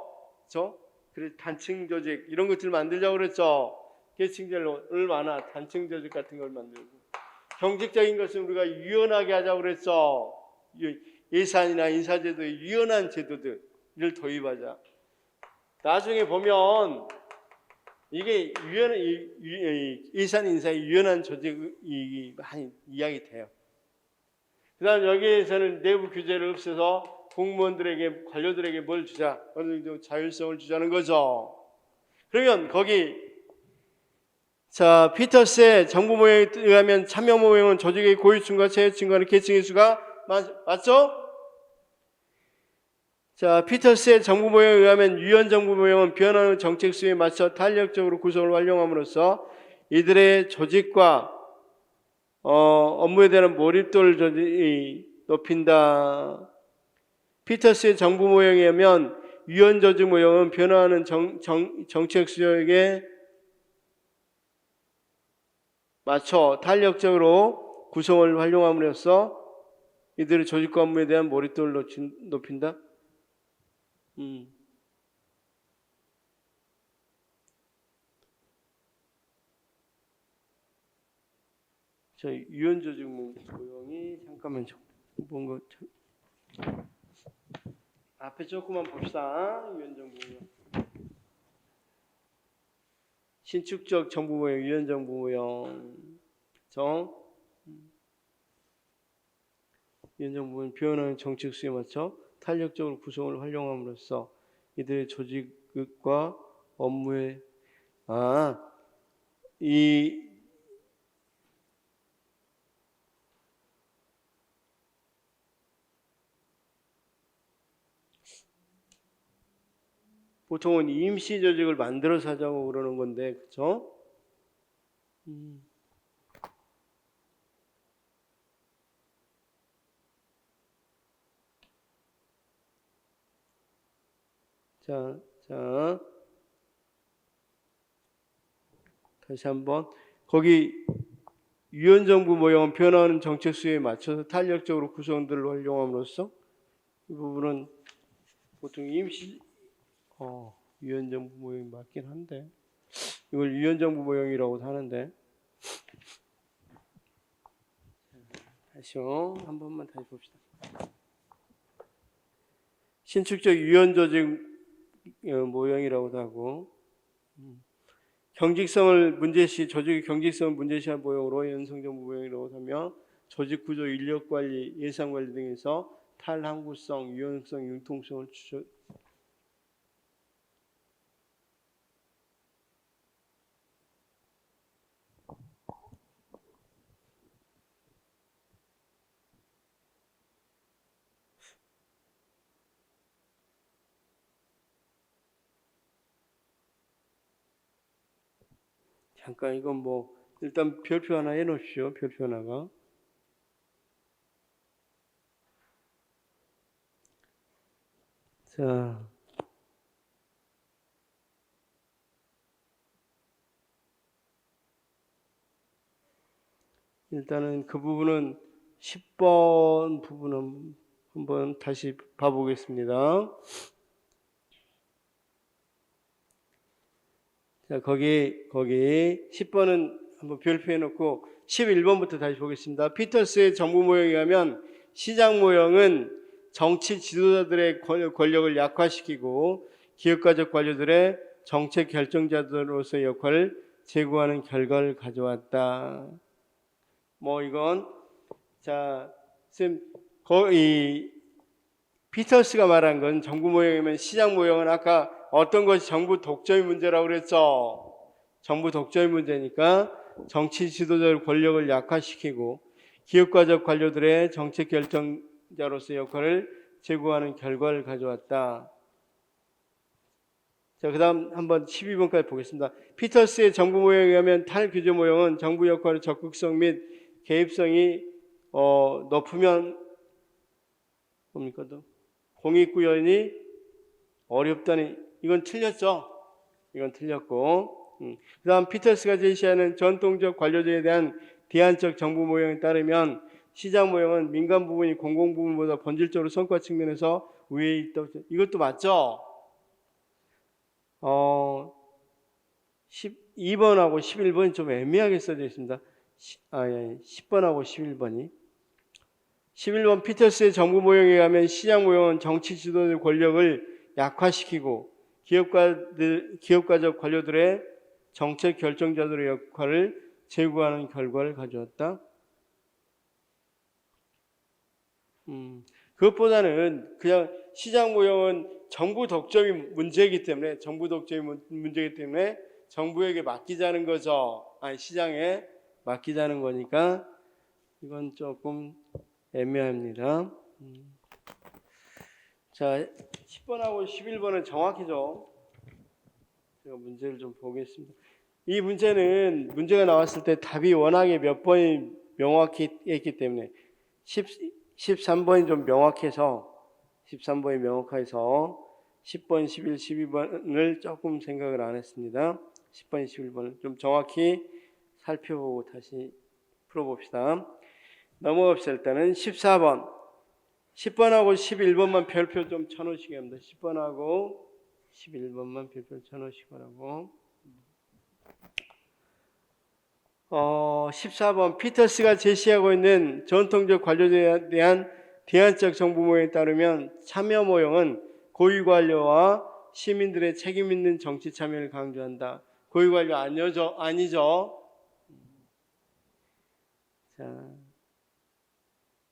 그렇죠? 그래서 단층 조직 이런 것들 만들자고 그랬죠. 계층제를 완화, 단층 조직 같은 걸 만들고 경직적인 것은 우리가 유연하게 하자고 그랬죠. 예산이나 인사제도의 유연한 제도들을 도입하자. 나중에 보면 이게 예산 인사의 유연한 조직이 많이 이야기 돼요. 그 다음 여기에서는 내부 규제를 없애서 공무원들에게, 관료들에게 뭘 주자? 어느 정도 자율성을 주자는 거죠. 그러면 거기 자, 피터스의 정부 모형에 의하면 참여 모형은 조직의 고유층과 최하층 간의 계층의 수가 맞죠? 자, 피터스의 정부 모형에 의하면 유연 정부 모형은 변화하는 정책 수에 맞춰 탄력적으로 구성을 활용함으로써 이들의 조직과 업무에 대한 몰입도를 높인다. 피터스의 정부 모형에 의하면 유연 조직 모형은 변화하는 정책 수요에 맞춰 탄력적으로 구성을 활용함으로써 이들의 조직과 업무에 대한 몰입도를 높인다. 저 유연 조직 모형이 잠깐만 뭔가 앞에 조금만 봅시다. 유연 정부 모형. 신축적 정부 모형, 유연 정부 모형. 유연 정부 모형 변화하는 정책 수에 맞춰 탄력적으로 구성을 활용함으로써 이들의 조직과 업무에 보통은 임시 조직을 만들어서 하자고 그러는 건데, 그렇죠? 자, 다시 한번 거기 유연 정부 모형은 변화하는 정책 수요에 맞춰서 탄력적으로 구성들을 활용함으로써 이 부분은 보통 임시 유연 정부 모형이 맞긴 한데 이걸 유연 정부 모형이라고도 하는데 다시요 한 번만 다시 봅시다. 신축적 유연 조직 모형이라고도 하고 경직성을 문제시 조직의 경직성을 문제시한 모형으로 연성정부 모형이라고 하며 조직 구조, 인력 관리, 예산 관리 등에서 탈항구성, 유연성, 융통성을 잠깐 이건 뭐 일단 별표 하나 해놓으시오. 별표 하나가. 자, 일단은 그 부분은 10번 부분은 한번 다시 봐보겠습니다. 자, 거기 10번은 한번 별표해 놓고 11번부터 다시 보겠습니다. 피터스의 정부 모형에 의하면 시장 모형은 정치 지도자들의 권력을 약화시키고 기업가적 관료들의 정책 결정자들로서의 역할을 제고하는 결과를 가져왔다. 뭐 이건 자, 쌤 거의 피터스가 말한 건 정부 모형이면 시장 모형은 아까 어떤 것이 정부 독점의 문제라고 그랬죠. 정부 독점의 문제니까 정치 지도자의 권력을 약화시키고 기업가적 관료들의 정책 결정자로서의 역할을 제고하는 결과를 가져왔다. 자, 그 다음 한번 12번까지 보겠습니다. 피터스의 정부 모형에 의하면 탈규제 모형은 정부 역할의 적극성 및 개입성이 높으면 뭡니까 또? 공익구현이 어렵다니 이건 틀렸죠. 이건 틀렸고 그 다음 피터스가 제시하는 전통적 관료제에 대한 대안적 정부 모형에 따르면 시장 모형은 민간 부분이 공공 부분보다 본질적으로 성과 측면에서 우위에 있다고. 이것도 맞죠? 12번하고 11번이 좀 애매하게 써져 있습니다. 10번하고 11번이 11번 피터스의 정부 모형에 의하면 시장 모형은 정치 지도자의 권력을 약화시키고 기업가적 관료들의 정책 결정자들의 역할을 제고하는 결과를 가져왔다. 그것보다는 그냥 시장 모형은 정부 독점이 문제이기 때문에 정부에게 맡기자는 거죠. 아니 시장에 맡기자는 거니까 이건 조금 애매합니다. 자, 10번하고 11번은 정확히죠. 제가 문제를 좀 보겠습니다. 이 문제는 문제가 나왔을 때 답이 워낙에 몇 번이 명확히 했기 때문에 13번이 좀 명확해서 10번, 11, 12번을 조금 생각을 안 했습니다. 10번, 11번을 좀 정확히 살펴보고 다시 풀어봅시다. 넘어갑시다. 일단은 14번 10번하고 11번만 별표 좀 쳐놓으시기 합니다. 10번하고 11번만 별표 쳐놓으시기 바라고. 14번 피터스가 제시하고 있는 전통적 관료제에 대한 대안적 정부 모형에 따르면 참여 모형은 고위관료와 시민들의 책임 있는 정치 참여를 강조한다. 고위관료 아니죠? 자,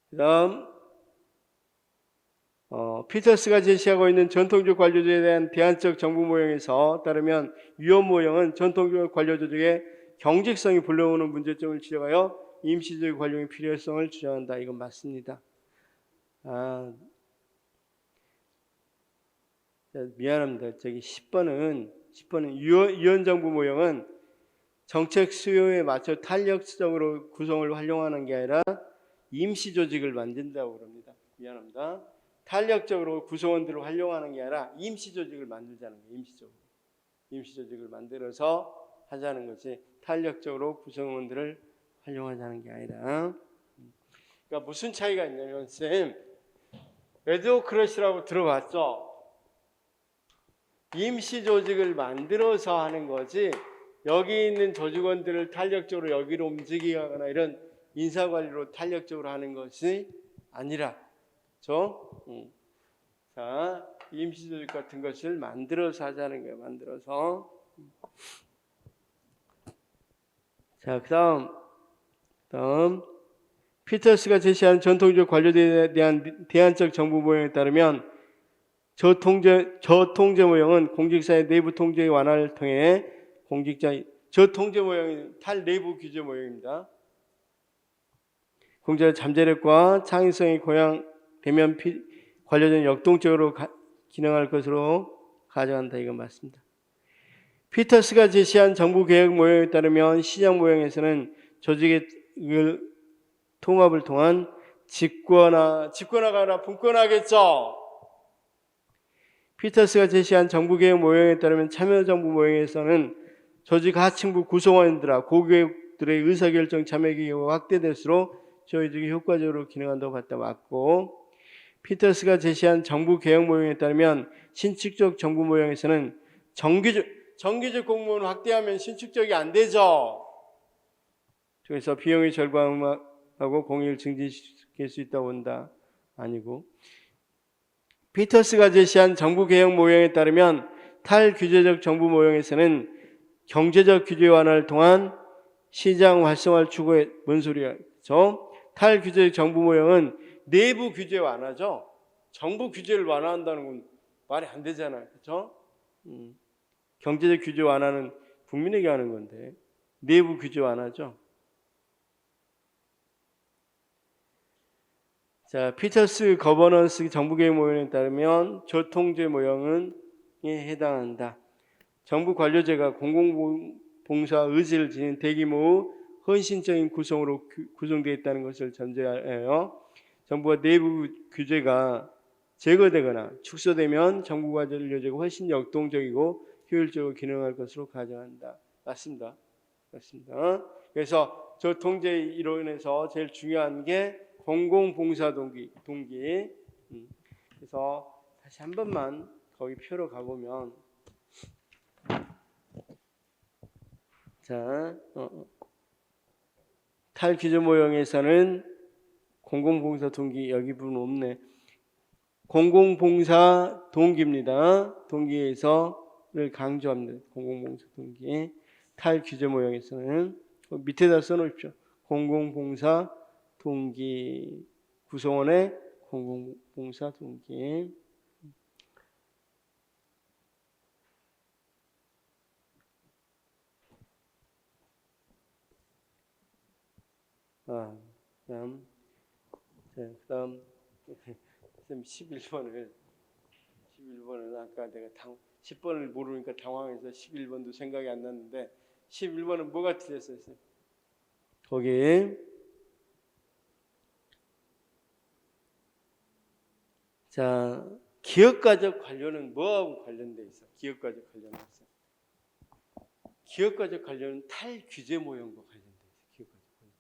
그다음 피터스가 제시하고 있는 전통적 관료제에 대한 대안적 정부 모형에서 따르면 위헌 모형은 전통적 관료 조직의 경직성이 불러오는 문제점을 지적하여 임시적 관료의 필요성을 주장한다. 이건 맞습니다. 미안합니다. 저기 10번은 위헌 정부 모형은 정책 수요에 맞춰 탄력적으로 구성을 활용하는 게 아니라 임시 조직을 만든다고 그럽니다. 미안합니다. 탄력적으로 구성원들을 활용하는 게 아니라 임시 조직을 만들자는 거예요. 임시 조직을 만들어서 하자는 것이 탄력적으로 구성원들을 활용하자는 게 아니라. 그러니까 무슨 차이가 있냐면 쌤, 에드호크러시라고 들어봤죠? 임시 조직을 만들어서 하는 거지 여기 있는 조직원들을 탄력적으로 여기로 움직이거나 이런 인사관리로 탄력적으로 하는 것이 아니라 자, 임시조직 같은 것을 만들어서 하자는 거예요. 만들어서. 자, 그다음 피터스가 제시한 전통적 관료제에 대한 대안적 정부 모형에 따르면 저통제 모형은 공직사의 내부 통제 완화를 통해 저통제 모형은 탈내부 규제 모형입니다. 공직자의 잠재력과 창의성이 고양되면 관료제는 역동적으로 기능할 것으로 가정한다. 이건 맞습니다. 피터스가 제시한 정부 개혁 모형에 따르면 시장 모형에서는 조직의 통합을 통한 집권화가 아니라 분권화겠죠. 피터스가 제시한 정부 개혁 모형에 따르면 참여정부 모형에서는 조직 하층부 구성원들과 고객들의 의사결정 참여 기회가 확대될수록 조직이 효과적으로 기능한다고 봤다. 맞고, 피터스가 제시한 정부 개혁 모형에 따르면 신축적 정부 모형에서는 정규직 공무원 확대하면 신축적이 안 되죠. 그래서 비용이 절감하고 공익을 증진시킬 수 있다고 본다. 아니고, 피터스가 제시한 정부 개혁 모형에 따르면 탈규제적 정부 모형에서는 경제적 규제 완화를 통한 시장 활성화를 추구해. 뭔 소리야? 탈규제적 정부 모형은 내부 규제 완화죠. 정부 규제를 완화한다는 건 말이 안 되잖아요. 그렇죠? 경제적 규제 완화는 국민에게 하는 건데 내부 규제 완화죠. 자, 피터스 거버넌스 정부 개혁 모형에 따르면 저통제 모형에 해당한다. 정부 관료제가 공공봉사 의지를 지닌 대규모 헌신적인 구성으로 구성되어 있다는 것을 전제하여 정부가 내부 규제가 제거되거나 축소되면 정부 관료제가 훨씬 역동적이고 효율적으로 기능할 것으로 가정한다. 맞습니다. 맞습니다. 그래서 저통제 이론에서 제일 중요한 게 공공봉사 동기. 그래서 다시 한 번만 거기 표로 가보면, 자, 탈규제 모형에서는 공공봉사 동기, 여기 부분 없네. 공공봉사 동기입니다. 동기에서를 강조합니다. 공공봉사 동기. 탈규제 모형에서는 밑에다 써놓으십시오. 공공봉사 동기, 구성원의 공공봉사 동기. 그다음 11번을 아까 내가 10번을 모르니까 당황해서 11번도 생각이 안 났는데 11번은 뭐가 틀렸어요? 거기 자, 기업가적 관료는 뭐하고 관련돼 있어? 기업가적 관련해서 기업가적 관료는 탈규제 모형과 관련돼 있어. 기업가적 관료.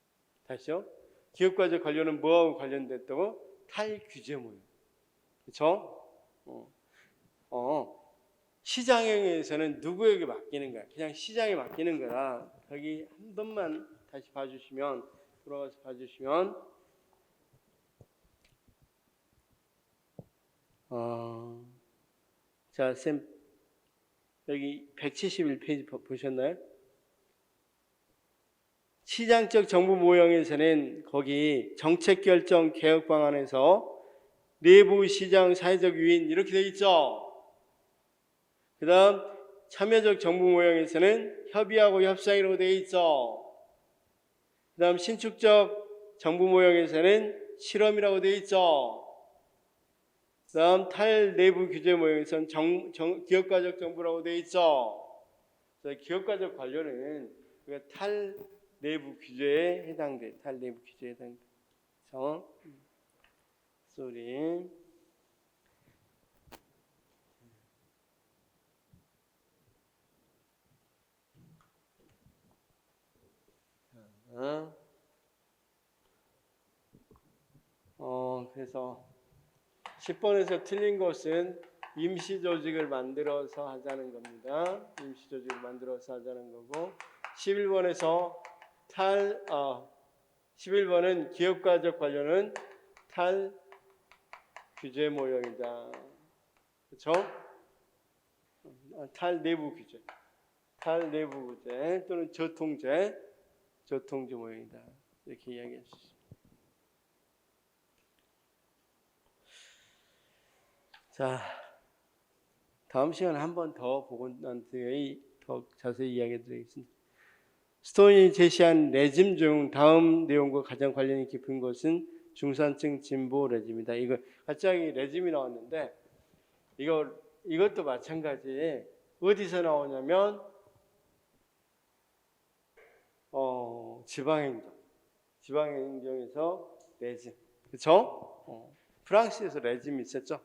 다시요. 기업가적 관료는 뭐하고 관련됐다고? 탈규제 모형. 그렇죠? 시장에서는 누구에게 맡기는 거야? 그냥 시장에 맡기는 거라. 거기 한 번만 다시 봐주시면, 돌아가서 봐주시면, 자, 쌤 여기 171페이지 보셨나요? 시장적 정부 모형에서는 거기 정책 결정 개혁 방안에서 내부 시장 사회적 유인 이렇게 돼 있죠. 그 다음 참여적 정부 모형에서는 협의하고 협상이라고 돼 있죠. 그 다음 신축적 정부 모형에서는 실험이라고 돼 있죠. 그 다음 탈내부 규제 모형에서는 기업가적 정부라고 돼 있죠. 그래서 기업가적 관료는 탈내부 규제에 해당돼. 탈내부 규제에 해당돼. 그래서 쏘리. 그래서 10번에서 틀린 것은 임시 조직을 만들어서 하자는 겁니다. 임시 조직을 만들어서 하자는 거고 11번에서 11번은 기업가적 관료는 탈규제 모형이다. 그렇죠? 탈내부 규제. 탈내부 규제 또는 저통제 모형이다. 이렇게 이야기했습니다. 자, 다음 시간에 한 번 더 보고 난 뒤에 더 자세히 이야기해 드리겠습니다. 스톤이 제시한 레짐 중 다음 내용과 가장 관련이 깊은 것은 중산층 진보 레짐이다. 이거 갑자기 레짐이 나왔는데 이것도 마찬가지. 어디서 나오냐면 지방행정에서 레짐, 그렇죠? 프랑스에서 레짐이 있었죠.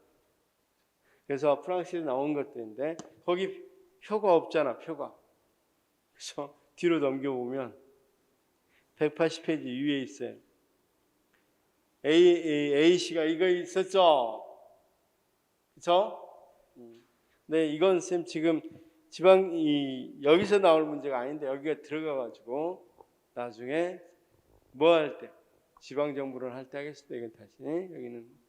그래서 프랑스에서 나온 것들인데 거기 표가 없잖아, 표가. 그래서 뒤로 넘겨보면 180페이지 위에 있어요. A씨가 이거 있었죠? 그렇죠? 네, 이건 쌤 지금 여기서 나올 문제가 아닌데 여기가 들어가가지고 나중에 뭐 할 때 지방정부를 할 때 하겠습니다. 이건 다시 여기는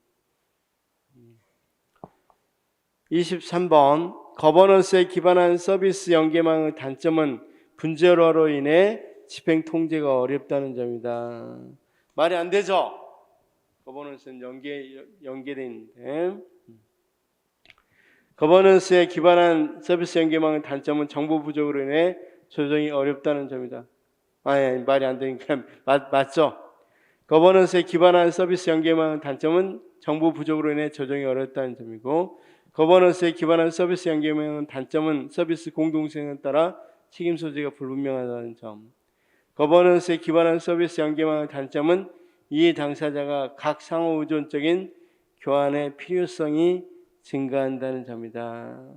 23번 거버넌스에 기반한 서비스 연계망의 단점은 분절화로 인해 집행 통제가 어렵다는 점이다. 말이 안 되죠? 거버넌스는 연계되어 있는데 거버넌스에 기반한 서비스 연계망의 단점은 정보 부족으로 인해 조정이 어렵다는 점이다. 아니 말이 안 되니까 맞죠? 거버넌스에 기반한 서비스 연계망의 단점은 정보 부족으로 인해 조정이 어렵다는 점이고 거버넌스에 기반한 서비스 연계망의 단점은 서비스 공동성에 따라 책임 소재가 불분명하다는 점. 거버넌스에 기반한 서비스 연계망의 단점은 이해 당사자가 각 상호 의존적인 교환의 필요성이 증가한다는 점이다.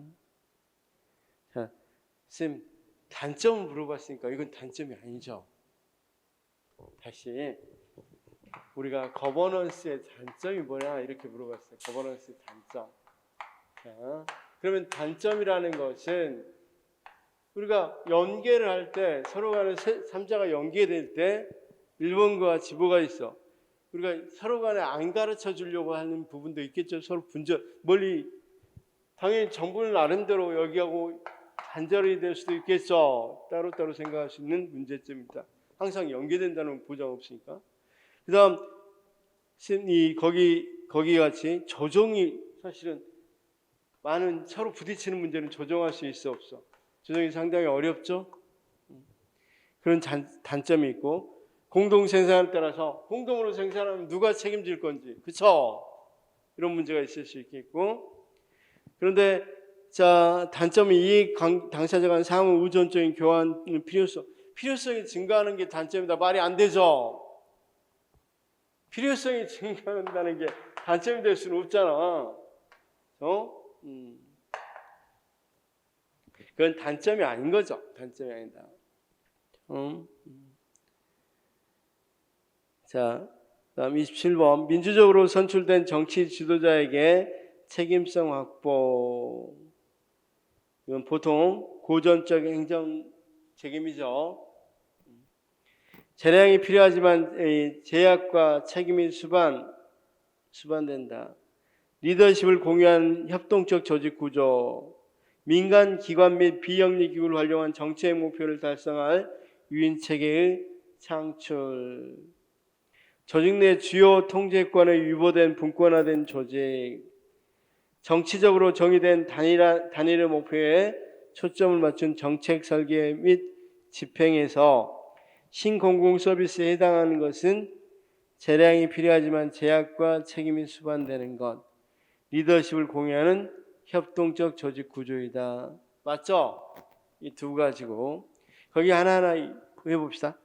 자, 쌤 단점을 물어봤으니까 이건 단점이 아니죠. 다시 우리가 거버넌스의 단점이 뭐냐 이렇게 물어봤어요. 거버넌스의 단점. 자, 그러면 단점이라는 것은 우리가 연계를 할 때 서로 간에 3자가 연계될 때 1번과 지보가 있어. 우리가 서로 간에 안 가르쳐 주려고 하는 부분도 있겠죠. 서로 멀리 당연히 정부는 나름대로 여기하고 단절이 될 수도 있겠죠. 따로따로 생각할 수 있는 문제점입니다. 항상 연계된다는 보장 없으니까. 그다음 거기 같이 조정이 사실은 많은 서로 부딪히는 문제는 조정할 수 있어 없어. 조정이 상당히 어렵죠. 그런 단점이 있고 공동 생산에 따라서 공동으로 생산하면 누가 책임질 건지 그렇죠? 이런 문제가 있을 수 있겠고 그런데 자 단점이 이익 당사자 간 상호 의존적인 교환 필요성이 증가하는 게 단점이다. 말이 안 되죠. 필요성이 증가한다는 게 단점이 될 수는 없잖아. 그건 단점이 아닌 거죠. 단점이 아니다. 자, 다음 27번 민주적으로 선출된 정치 지도자에게 책임성 확보. 이건 보통 고전적 행정 책임이죠. 재량이 필요하지만 제약과 책임이 수반된다. 리더십을 공유한 협동적 조직 구조, 민간 기관 및 비영리 기구를 활용한 정책 목표를 달성할 유인 체계의 창출, 조직 내 주요 통제권에 유보된 분권화된 조직, 정치적으로 정의된 단일의 목표에 초점을 맞춘 정책 설계 및 집행에서 신공공 서비스에 해당하는 것은 재량이 필요하지만 제약과 책임이 수반되는 것, 리더십을 공유하는 협동적 조직 구조이다. 맞죠? 이 두 가지고 거기 하나하나 해봅시다.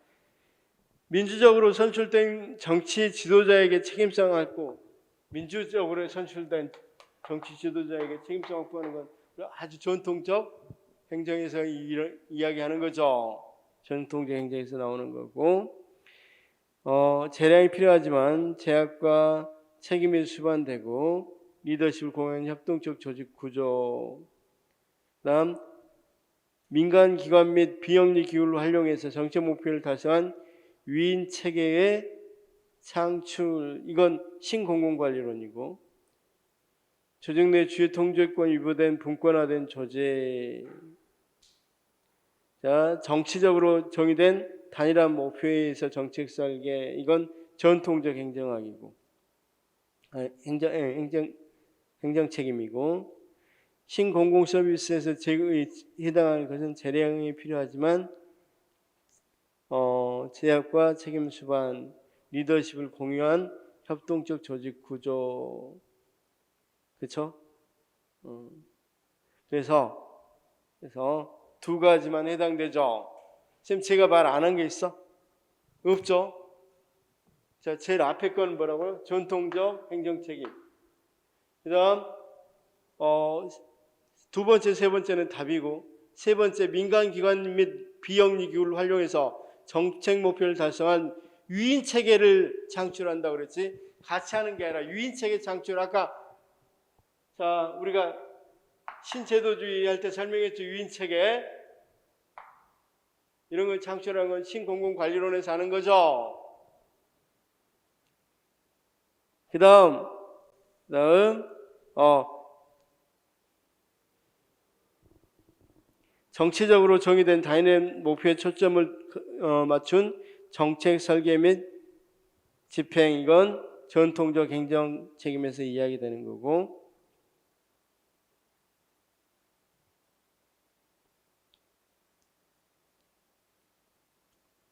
민주적으로 선출된 정치 지도자에게 책임성 확보. 민주적으로 선출된 정치 지도자에게 책임성 확보하는 건 아주 전통적 행정에서 이야기하는 거죠. 전통적 행정에서 나오는 거고 재량이 필요하지만 제약과 책임이 수반되고 리더십을 공유하는 협동적 조직 구조. 다음 민간 기관 및 비영리 기구를 활용해서 정책 목표를 달성한 유인 체계의 창출. 이건 신공공관리론이고 조직 내 주요 통제권이 유보된 분권화된 조직. 자, 정치적으로 정의된 단일한 목표에 의해서 정책 설계. 이건 전통적 행정학이고 행정 행정 책임이고, 신공공 서비스에서 해당하는 것은 재량이 필요하지만 제약과 책임 수반, 리더십을 공유한 협동적 조직 구조, 그렇죠? 그래서 두 가지만 해당되죠. 지금 제가 말 안 한 게 있어? 없죠? 자, 제일 앞에 건 뭐라고요? 전통적 행정책임. 그 다음 두 번째, 세 번째는 답이고, 세 번째 민간기관 및 비영리기구를 활용해서 정책 목표를 달성한 유인체계를 창출한다고 그랬지, 같이 하는 게 아니라 유인체계 창출. 아까 자 우리가 신제도주의 할 때 설명했죠. 유인체계 이런 걸 창출하는 건 신공공관리론에서 하는 거죠. 그 다음 정치적으로 정의된 다이내믹 목표에 초점을 맞춘 정책 설계 및 집행, 이건 전통적 행정 책임에서 이야기되는 거고,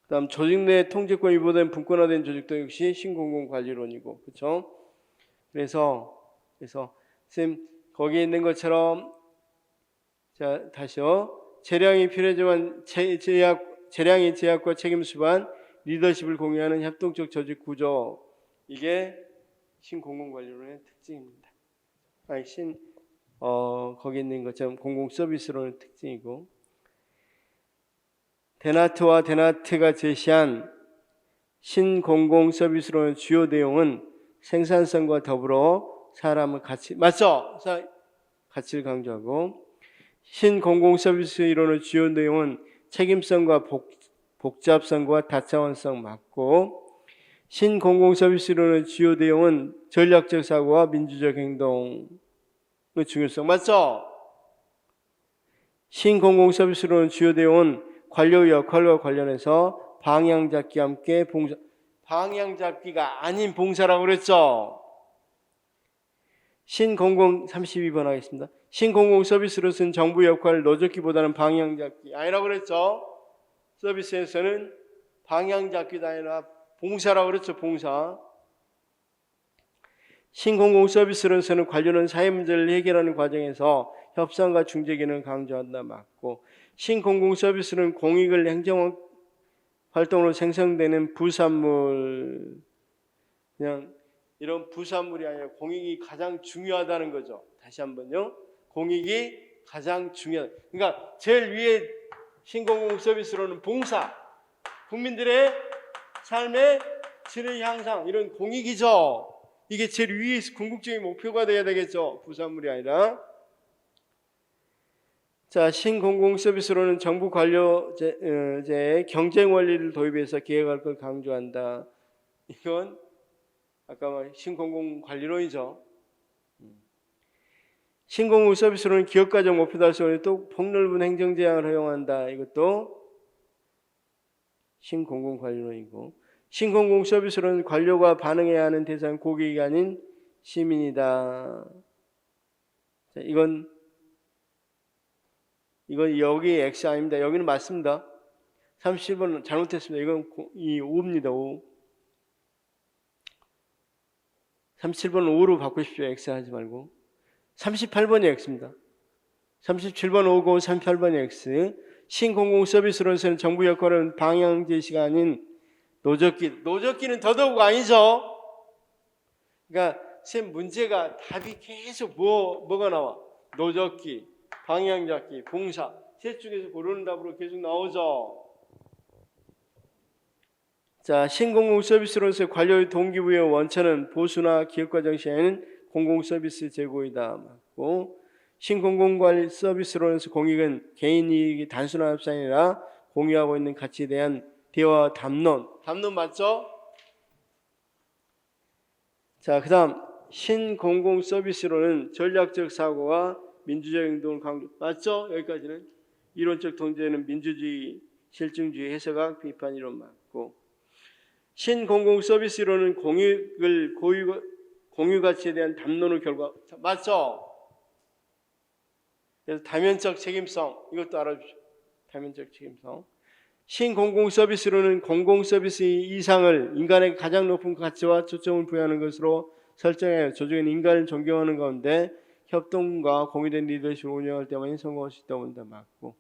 그다음 조직 내 통제권 위보된 분권화된 조직도 역시 신공공관리론이고, 그렇죠? 그래서 선생님 거기에 있는 것처럼, 자 다시요. 재량이 필요하지만 재량이 제약과 책임 수반, 리더십을 공유하는 협동적 조직 구조, 이게 신공공관리론의 특징입니다. 아니 거기 있는 것처럼 공공 서비스론의 특징이고, 데나트와 데나트가 제시한 신공공 서비스론의 주요 내용은 생산성과 더불어 사람의 가치, 맞죠? 가치를 강조하고, 신공공 서비스 이론의 주요 내용은 책임성과 복잡성과 다차원성 맞고, 신공공 서비스 이론의 주요 내용은 전략적 사고와 민주적 행동의 중요성 맞죠? 신공공 서비스 이론의 주요 내용은 관료 역할과 관련해서 방향잡기와 함께 봉사, 방향잡기가 아닌 봉사라고 그랬죠? 신공공 32번 하겠습니다. 신공공 서비스로서는 정부 역할을 노젓기보다는 방향잡기 아니라고 그랬죠? 서비스에서는 방향잡기도 아니라 봉사라고 그랬죠. 봉사. 신공공 서비스로서는 관료는 사회 문제를 해결하는 과정에서 협상과 중재 기능을 강조한다 맞고, 신공공 서비스는 공익을 행정 활동으로 생성되는 부산물, 그냥 이런 부산물이 아니라 공익이 가장 중요하다는 거죠. 다시 한번요. 공익이 가장 중요하다. 그러니까 제일 위에 신공공 서비스로는 봉사, 국민들의 삶의 질의 향상, 이런 공익이죠. 이게 제일 위에 궁극적인 목표가 돼야 되겠죠. 부산물이 아니라. 자, 신공공 서비스로는 정부 관료제의 경쟁 원리를 도입해서 계획할 걸 강조한다. 이건 아까 말한 신공공 관리론이죠. 신공공 서비스로는 기업가적 목표 달성에 또 폭넓은 행정 제한을 허용한다. 이것도 신공공 관리론이고, 신공공 서비스로는 관료가 반응해야 하는 대상 고객이 아닌 시민이다. 자, 이건 여기 X 아닙니다. 여기는 맞습니다. 37번 잘못했습니다. 이건 이 5입니다. 5. 37번 5로 바꾸십시오. X 하지 말고. 38번이 X입니다. 37번 5고 38번이 X. 신공공 서비스로서는 정부 역할은 방향 제시가 아닌 노젓기는 더더욱 아니죠. 그러니까 쌤 문제가 답이 계속 뭐가 나와? 노젓기, 방향 잡기, 봉사, 셋 중에서 고르는 답으로 계속 나오죠. 자, 신공공 서비스로서의 관료의 동기부여 원천은 보수나 기업가 정시에는 공공 서비스 제고이다 맞고, 신공공 관리 서비스로서 공익은 개인 이익이 단순한 합산이 아니라 공유하고 있는 가치에 대한 대화 담론 맞죠? 자, 그 다음 신공공 서비스로는 전략적 사고와 민주적 행동을 강조 맞죠? 여기까지는 이론적 통제는 민주주의, 실증주의, 해석학, 비판 이론 맞고, 신공공 서비스로는 공익을 공유 가치에 대한 담론의 결과. 맞죠? 그래서 다면적 책임성 이것도 알아주십시오. 다면적 책임성. 신공공 서비스로는 공공 서비스 이상을 인간에게 가장 높은 가치와 초점을 부여하는 것으로 설정하여 조직은 인간을 존경하는 가운데 협동과 공유된 리더십을 운영할 때만이 성공할 수 있다고 본다. 맞고.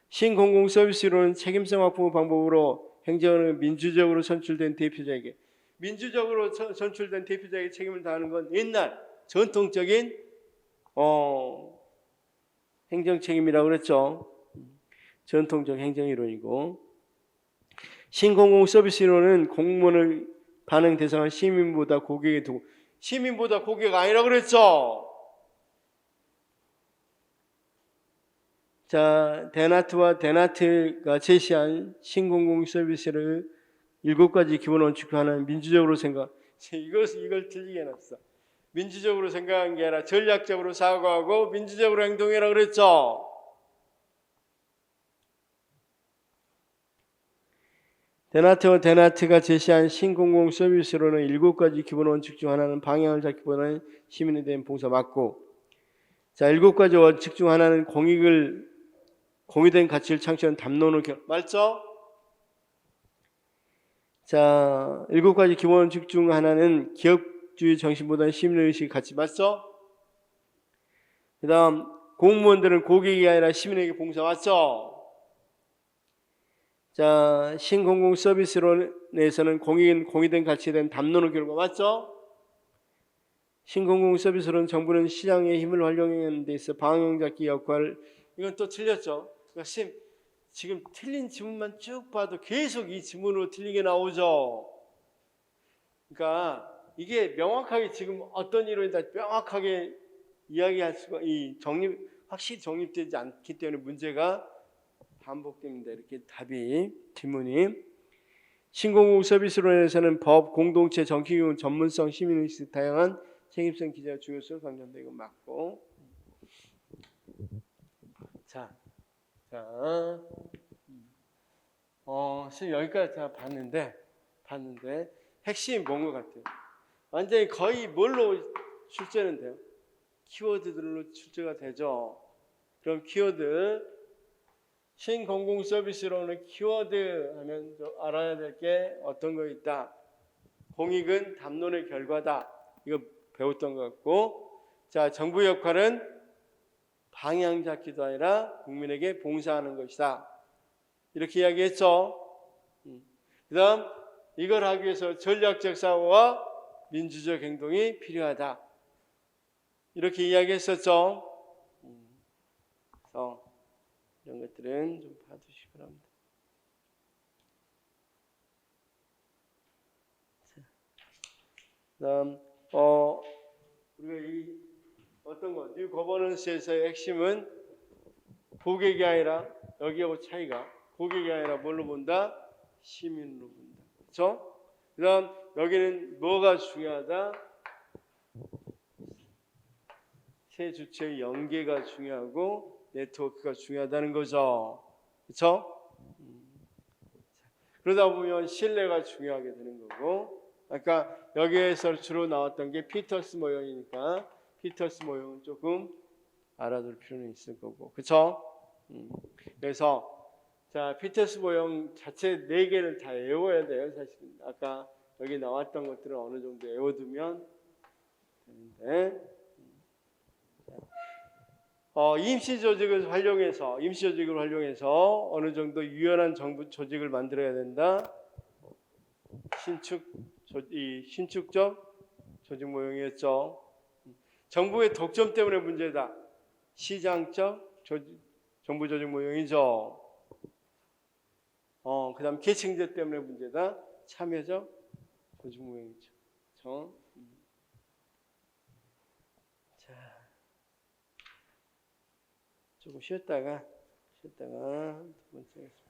신공공 서비스로는 책임성 확보 방법으로 행정은 민주적으로 선출된 대표자에게 민주적으로 선출된 대표자에게 책임을 다하는 건 옛날 전통적인 행정 책임이라고 그랬죠. 전통적 행정 이론이고 신공공 서비스 이론은 공무원을 반응 대상을 시민보다 고객에 두고 시민보다 고객 아니라고 그랬죠. 자, 데나트와 데나트가 제시한 신공공 서비스를 7가지 기본 원칙으로 하는 민주적으로 생각. 이걸 틀리게 해놨어. 민주적으로 생각한 게 아니라 전략적으로 사고하고 민주적으로 행동해라 그랬죠. 데나트와 데나트가 제시한 신공공 서비스로는 7가지 기본 원칙 중 하나는 방향을 잡기보다는 시민에 대한 봉사 맞고, 자 7가지 원칙 중 하나는 공유된 가치를 창출하는 담론을 맞죠? 자 7가지 기본 원칙 중 하나는 기업주의 정신보다는 시민의식 가치 맞죠? 그 다음 공무원들은 고객이 아니라 시민에게 봉사 맞죠? 자, 신공공 서비스론에서는 공유된 가치에 대한 담론의 결과 맞죠? 신공공 서비스론 정부는 시장의 힘을 활용하는 데 있어 방향잡기 역할 이건 또 틀렸죠. 그러니까 지금 틀린 지문만 쭉 봐도 계속 이 지문으로 틀리게 나오죠. 그러니까 이게 명확하게 지금 어떤 이론이다 명확하게 이야기할 수가 확실히 정립되지 않기 때문에 문제가 반복됩니다. 이렇게 질문이 신공공 서비스론에서는 법, 공동체, 정기기관, 전문성, 시민의식, 다양한 책임성 기재가 중요성을 강조한다. 이거 맞고. 자, 여기까지 다 봤는데 핵심이 뭔 것 같아요? 완전히 거의 뭘로 출제는 돼요? 키워드들로 출제가 되죠. 그럼 키워드 신공공 서비스로는 키워드 하면 알아야 될 게 어떤 거 있다. 공익은 담론의 결과다. 이거 배웠던 것 같고, 자 정부 역할은 방향 잡기도 아니라 국민에게 봉사하는 것이다. 이렇게 이야기했죠. 그다음 이걸 하기 위해서 전략적 사고와 민주적 행동이 필요하다. 이렇게 이야기했었죠. 그래서 이런 것들은 좀 봐두시기 바랍니다. 그다음 우리가 이 어떤 거 뉴 거버넌스에서의 핵심은 고객이 아니라 여기하고 차이가 고객이 아니라 뭘로 본다? 시민으로 본다. 그렇죠? 그다음 여기는 뭐가 중요하다? 세 주체의 연계가 중요하고 네트워크가 중요하다는 거죠. 그렇죠? 그러다 보면 신뢰가 중요하게 되는 거고, 아까 여기에서 주로 나왔던 게 피터스 모형이니까 피터스 모형은 조금 알아둘 필요는 있을 거고, 그렇죠? 그래서 자 피터스 모형 자체 4개를 다 외워야 돼요. 사실 아까 여기 나왔던 것들을 어느 정도 외워두면 되는데. 임시 조직을 활용해서 어느 정도 유연한 정부 조직을 만들어야 된다. 신축적 조직 모형이었죠. 정부의 독점 때문에 문제다. 시장적 정부 조직 모형이죠. 그다음 계층제 때문에 문제다. 참여적 조직 모형이죠. 그렇죠? 조금 쉬었다가 두 번째 하겠습니다.